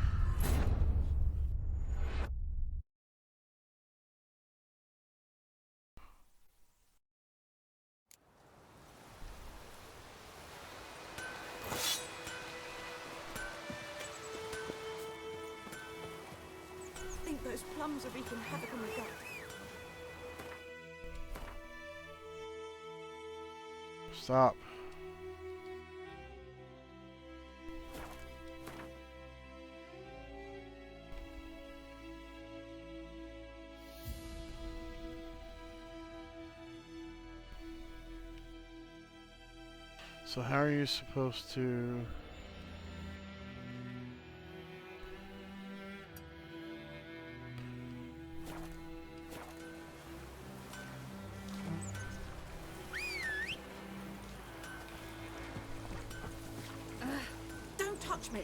I think those plums are wreaking havoc on the gut. Stop. So how are you supposed to... Don't touch me.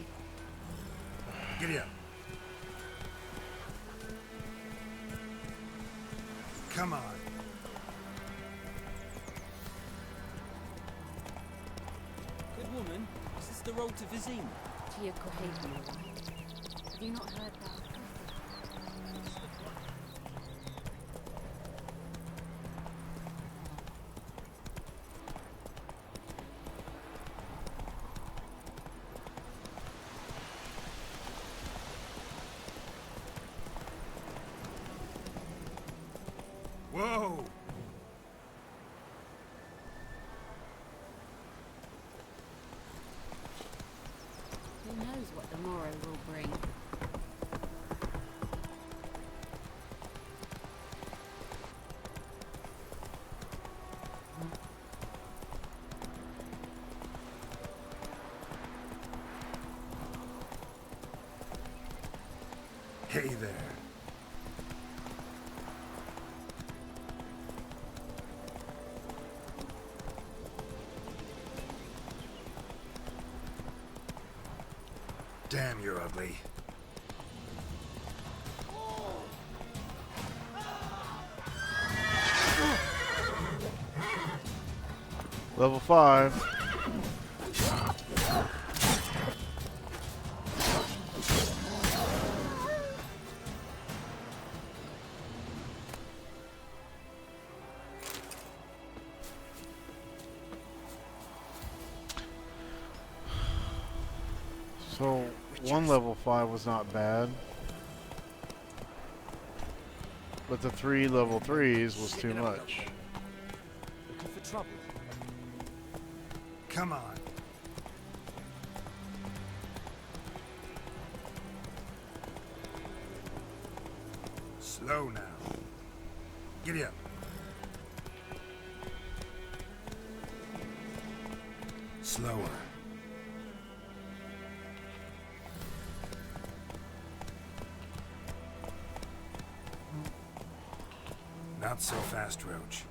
Giddy up. Come on. Good woman, is this the road to Vizima? To your Kohaven, all right. Have you not heard that? Whoa! Who knows what the morrow will bring? Hey there. Damn, you're ugly. Level 5. So, one level 5 was not bad. But the 3 level 3s was too much. Looking for trouble? Come on. Slow now. Giddy up. Slower. Not so fast, Roach.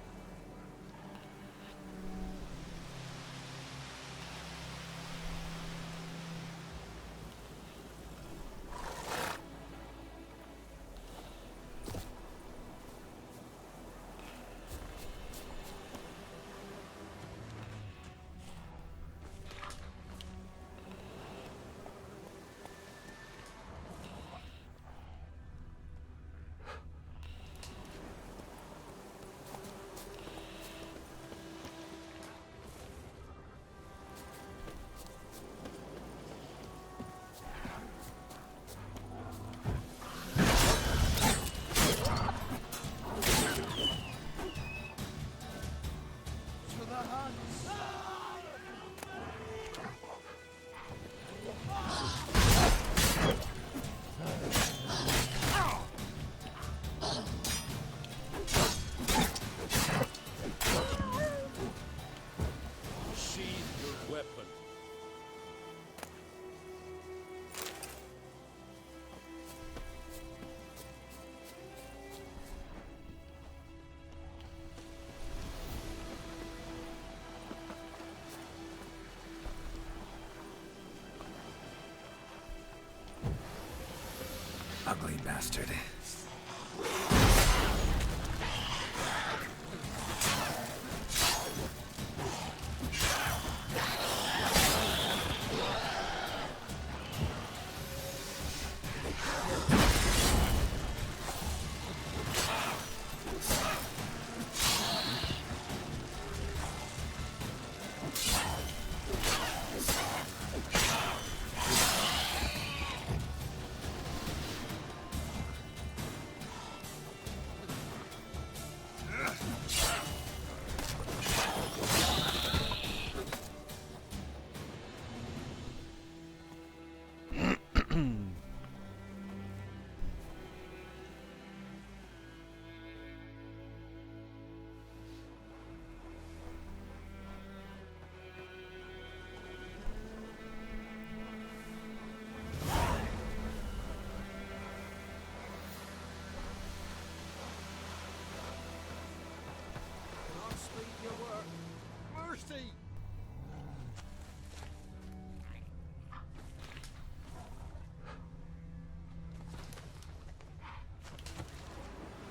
Ugly bastard.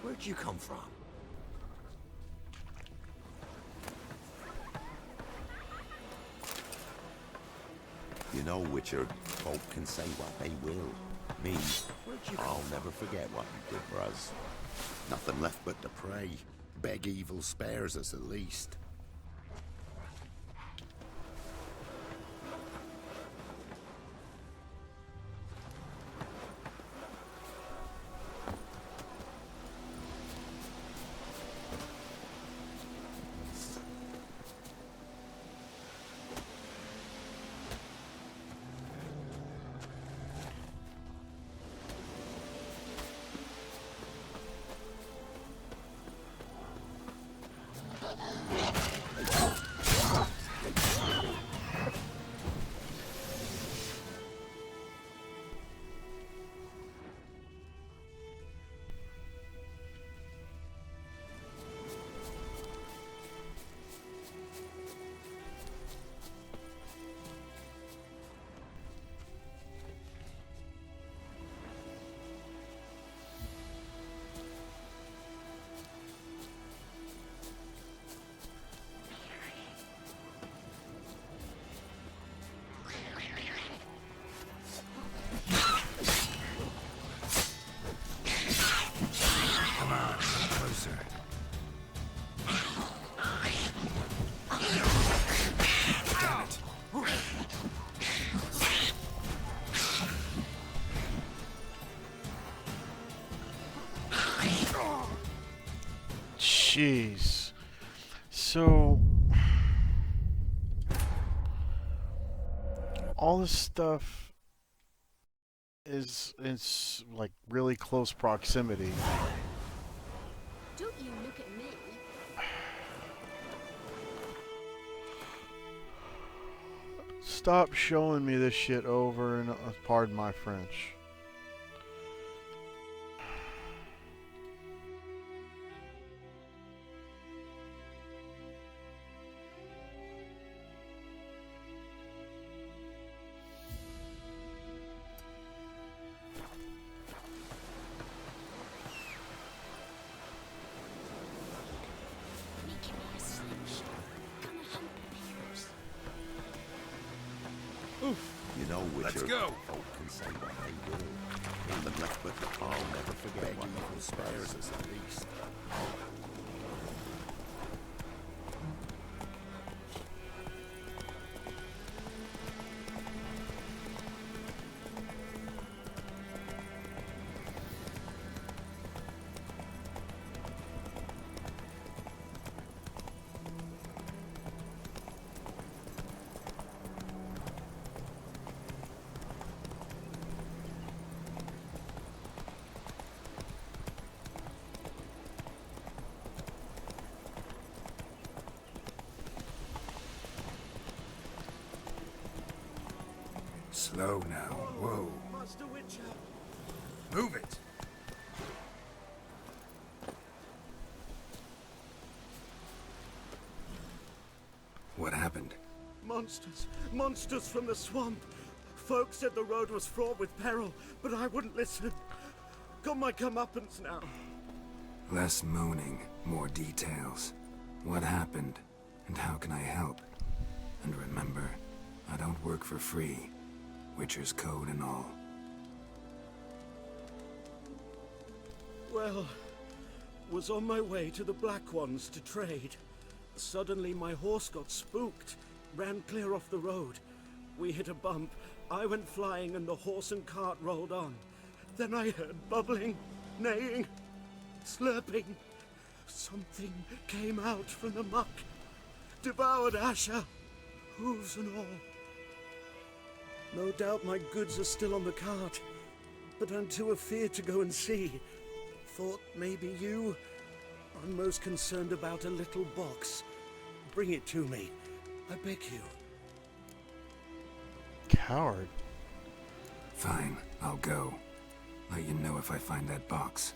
Where'd you come from? You know, Witcher, folk can say what they will. Me, I'll never forget what you did for us. Nothing left but to pray. Beg evil spares us at least. Jeez. So all this stuff is like really close proximity. Don't you look at me. Stop showing me this shit over and pardon my French. Witcher go. folk can say what they will. Nothing left but I'll never forget what evil spares us at least. Slow now. Whoa. Master Witcher. Move it. What happened? Monsters. Monsters from the swamp. Folk said the road was fraught with peril, but I wouldn't listen. Got my comeuppance now. Less moaning, more details. What happened, and how can I help? And remember, I don't work for free. Witcher's code and all. Well, was on my way to the Black Ones to trade. Suddenly my horse got spooked, ran clear off the road. We hit a bump, I went flying and the horse and cart rolled on. Then I heard bubbling, neighing, slurping. Something came out from the muck, devoured Asher, hooves and all. No doubt my goods are still on the cart, but I'm too afeard to go and see. Thought maybe you. I'm most concerned about a little box. Bring it to me, I beg you. Coward. Fine, I'll go. Let you know if I find that box.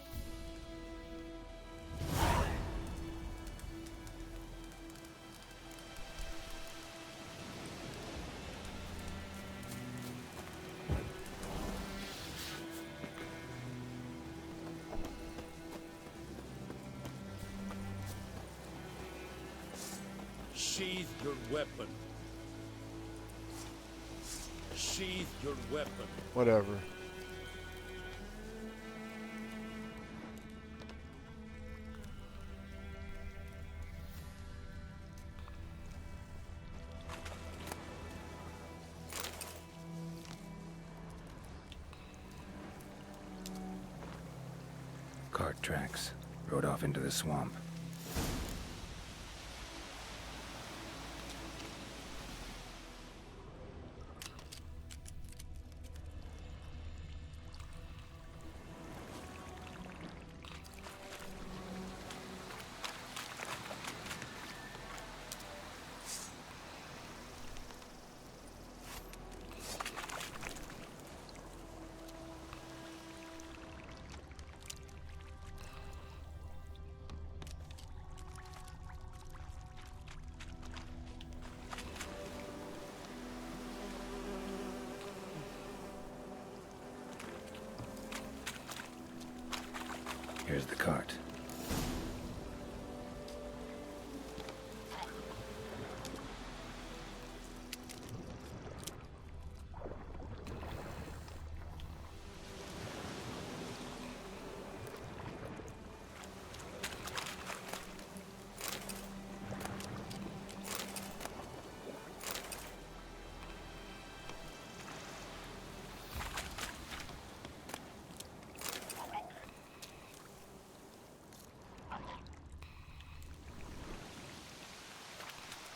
Sheathe your weapon. Sheathe your weapon. Whatever. Cart tracks. Rode off into the swamp. Here's the cart.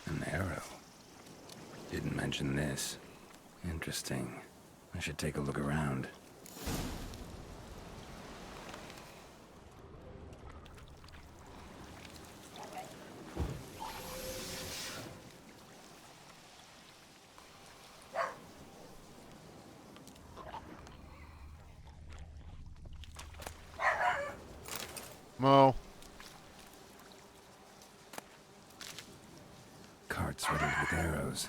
An arrow. Didn't mention this. Interesting. I should take a look around. Mo. Carts riddled with arrows.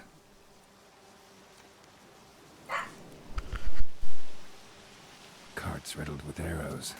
Carts riddled with arrows.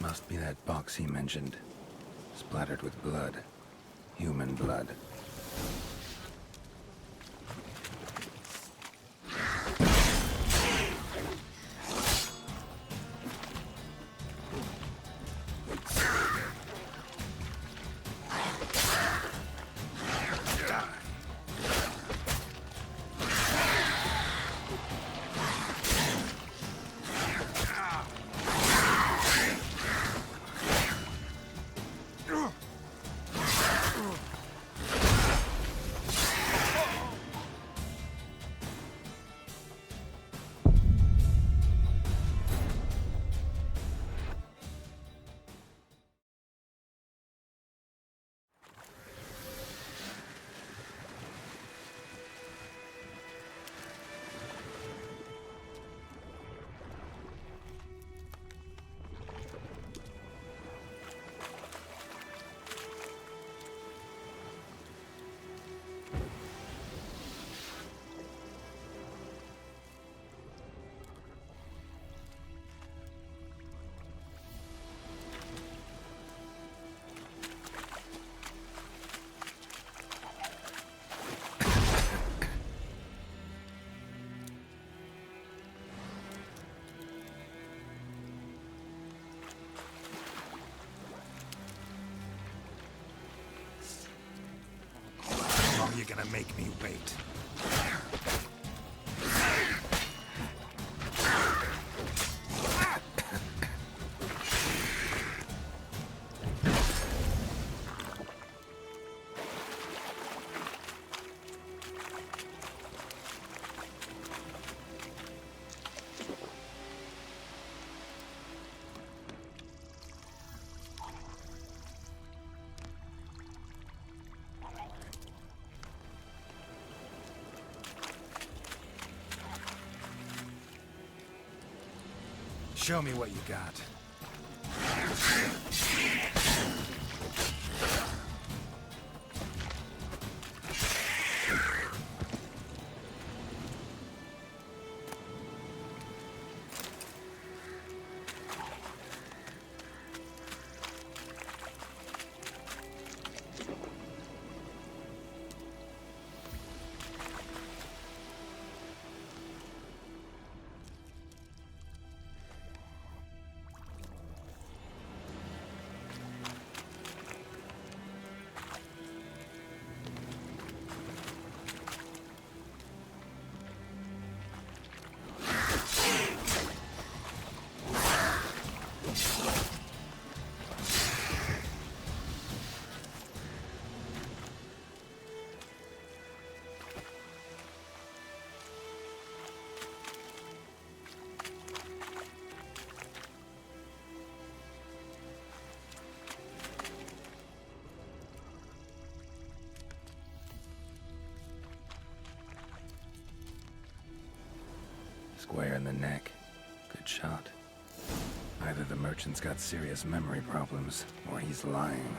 Must be that box he mentioned. Splattered with blood. Human blood. You're gonna make me wait. Show me what you got. Square in the neck. Good shot. Either the merchant's got serious memory problems, or he's lying.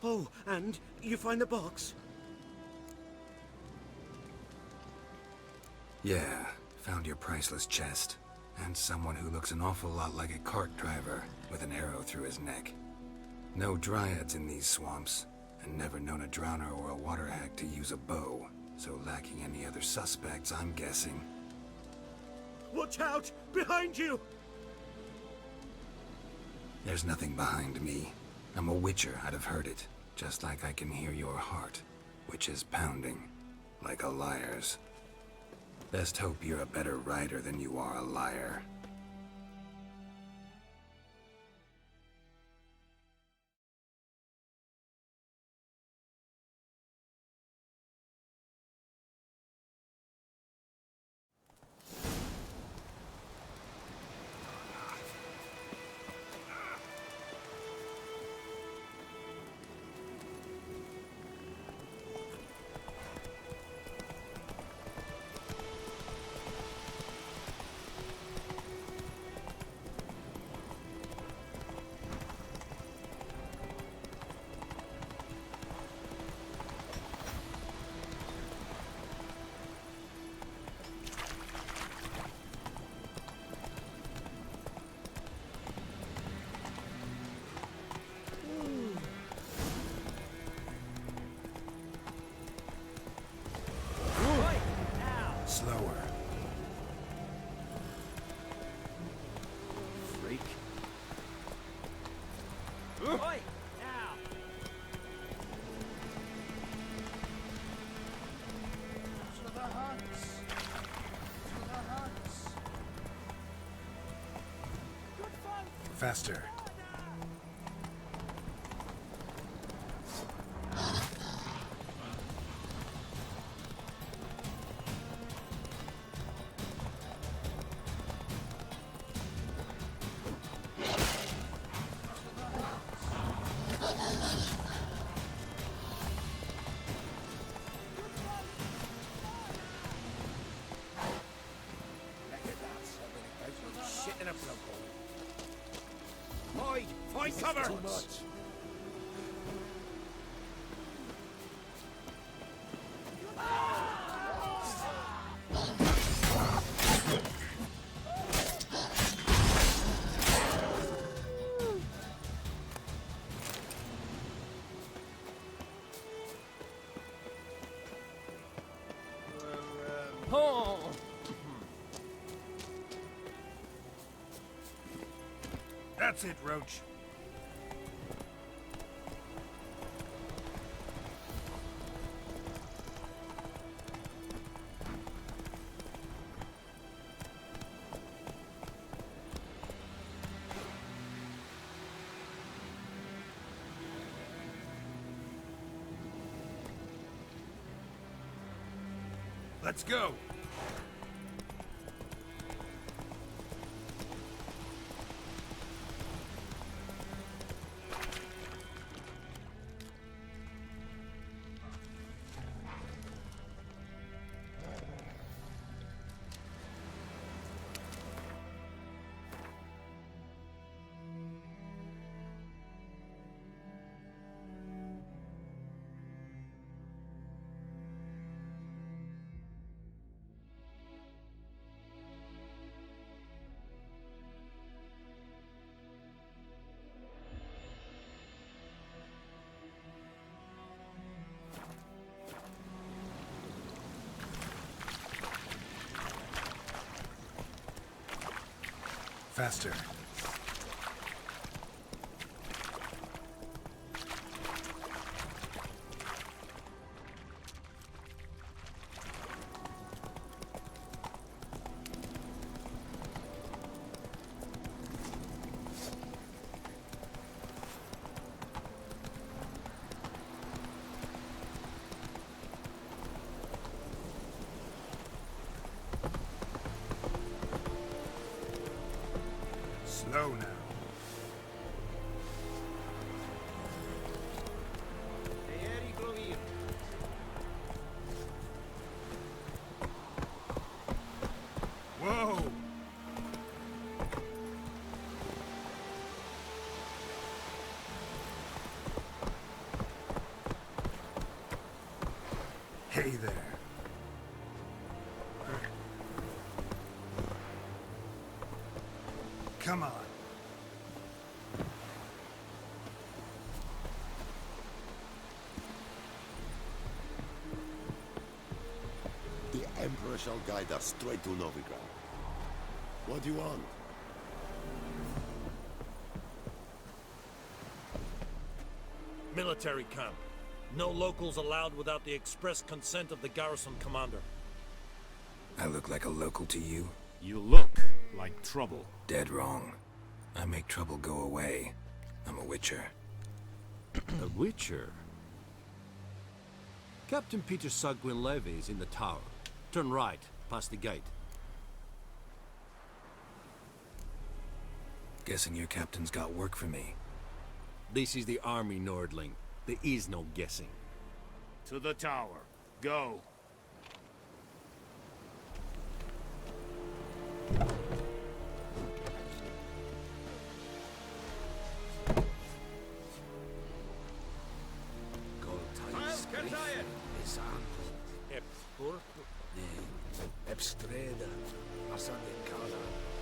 Oh, and you find the box? Yeah, found your priceless chest. And someone who looks an awful lot like a cart driver, with an arrow through his neck. No dryads in these swamps, and never known a drowner or a water hag to use a bow. So lacking any other suspects, I'm guessing. Watch out! Behind you! There's nothing behind me. I'm a witcher, I'd have heard it. Just like I can hear your heart, which is pounding, like a liar's. Best hope you're a better rider than you are a liar. Slower. Freak. Oi! Now! To the hunts! To the hunts! Good fight! Faster. Shit in a bloke hole. Hide! Find cover! Too much. Oh! That's it, Roach. Let's go. Faster. Slow now. Whoa! Hey there. Come on. The Emperor shall guide us straight to Novigrad. What do you want? Military camp. No locals allowed without the express consent of the garrison commander. I look like a local to you? You look like trouble. Dead wrong. I make trouble go away. I'm a witcher. A witcher? Captain Peter Sagwin Levy is in the tower. Turn right, past the gate. Guessing your captain's got work for me. This is the army, Nordling. There is no guessing. To the tower. Go. Ebstreda, Asadenkala,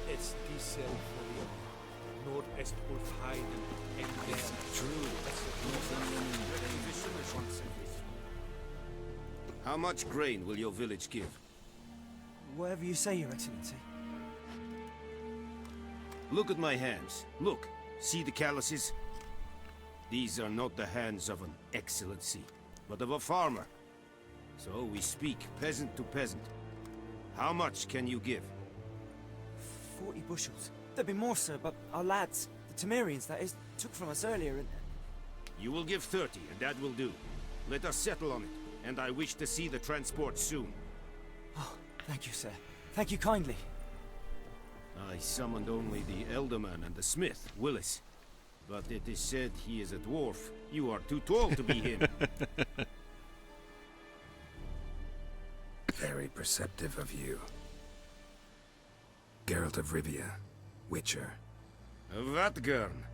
Estiselforio, Nordest Ulfheiden, and it's true. How much grain will your village give? Whatever you say, Your Excellency. Look at my hands. Look. See the calluses? These are not the hands of an excellency, but of a farmer. So we speak peasant to peasant. How much can you give? 40 bushels. There'd be more, sir, but our lads, the Temerians, that is, took from us earlier and... You will give 30, and that will do. Let us settle on it, and I wish to see the transport soon. Oh, thank you, sir. Thank you kindly. I summoned only the Elderman and the smith, Willis. But it is said he is a dwarf. You are too tall to be him. Very perceptive of you. Geralt of Rivia, Witcher. Vatgern.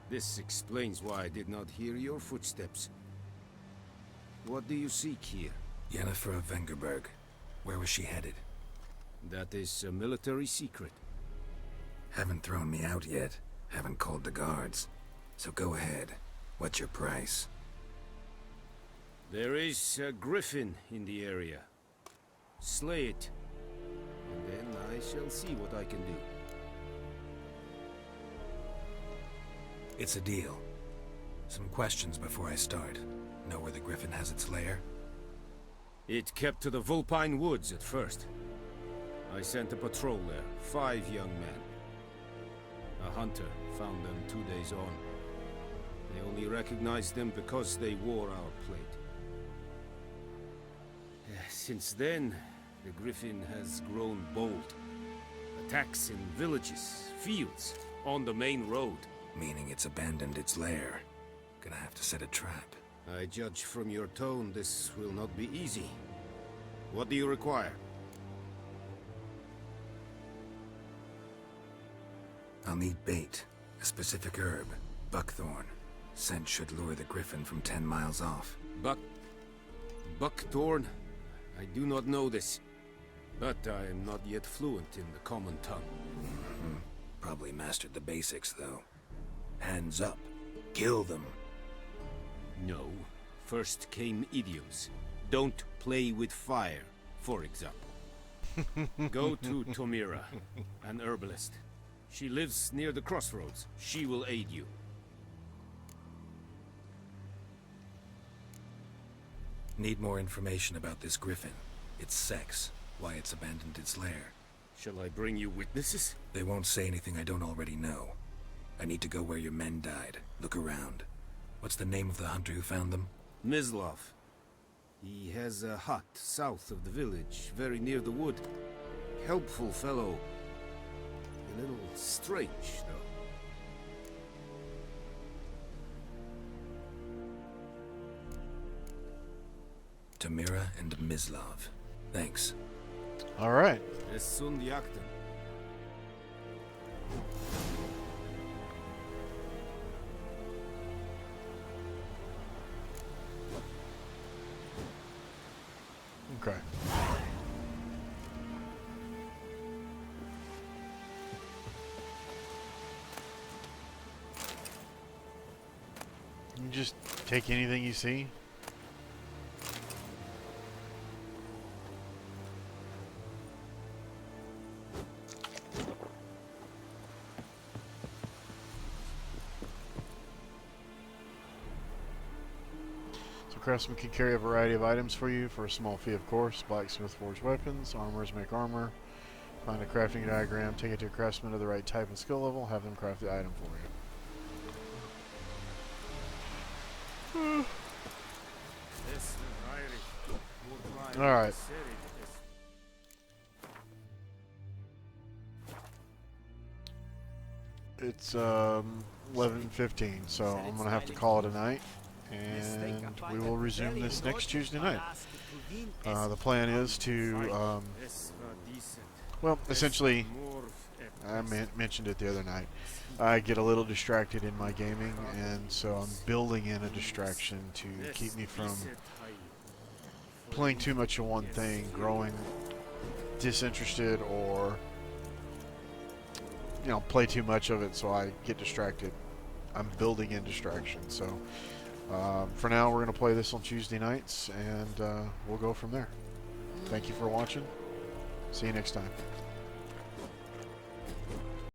This explains why I did not hear your footsteps. What do you seek here? Yennefer of Vengerberg. Where was she headed? That is a military secret. Haven't thrown me out yet. Haven't called the guards. So go ahead. What's your price? There is a griffin in the area. Slay it, and then I shall see what I can do. It's a deal. Some questions before I start. Know where the griffin has its lair? It kept to the Vulpine Woods at first. I sent a patrol there, 5 young men. A hunter found them 2 days on. They only recognized them because they wore our plate. Since then, the griffin has grown bold. Attacks in villages, fields, on the main road. Meaning it's abandoned its lair. Gonna have to set a trap. I judge from your tone this will not be easy. What do you require? I'll need bait. A specific herb. Buckthorn. Scent should lure the griffin from 10 miles off. Buckthorn? I do not know this. But I am not yet fluent in the common tongue. Probably mastered the basics, though. Hands up. Kill them. No. First came idioms. Don't play with fire, for example. Go to Tomira, an herbalist. She lives near the crossroads. She will aid you. Need more information about this griffin. Its sex. Why it's abandoned its lair. Shall I bring you witnesses? They won't say anything I don't already know. I need to go where your men died. Look around. What's the name of the hunter who found them? Mislav. He has a hut south of the village, very near the wood. Helpful fellow. A little strange, though. Tomira and Mislav. Thanks. All right. Esund Yakten. Okay. You just take anything you see. craftsman can carry a variety of items for you for a small fee, of course. Blacksmith forge weapons, armorers make armor. Find a crafting diagram, take it to a craftsman of the right type and skill level, have them craft the item for you. Alright. It's 11:15, so I'm gonna have to call it a night, and we will resume this next Tuesday night. The plan is to, well, essentially, I mentioned it the other night. I get a little distracted in my gaming, and so I'm building in a distraction to keep me from playing too much of one thing, growing disinterested, or play too much of it so I get distracted. I'm building in distraction. So for now, we're going to play this on Tuesday nights, and we'll go from there. Thank you for watching. See you next time.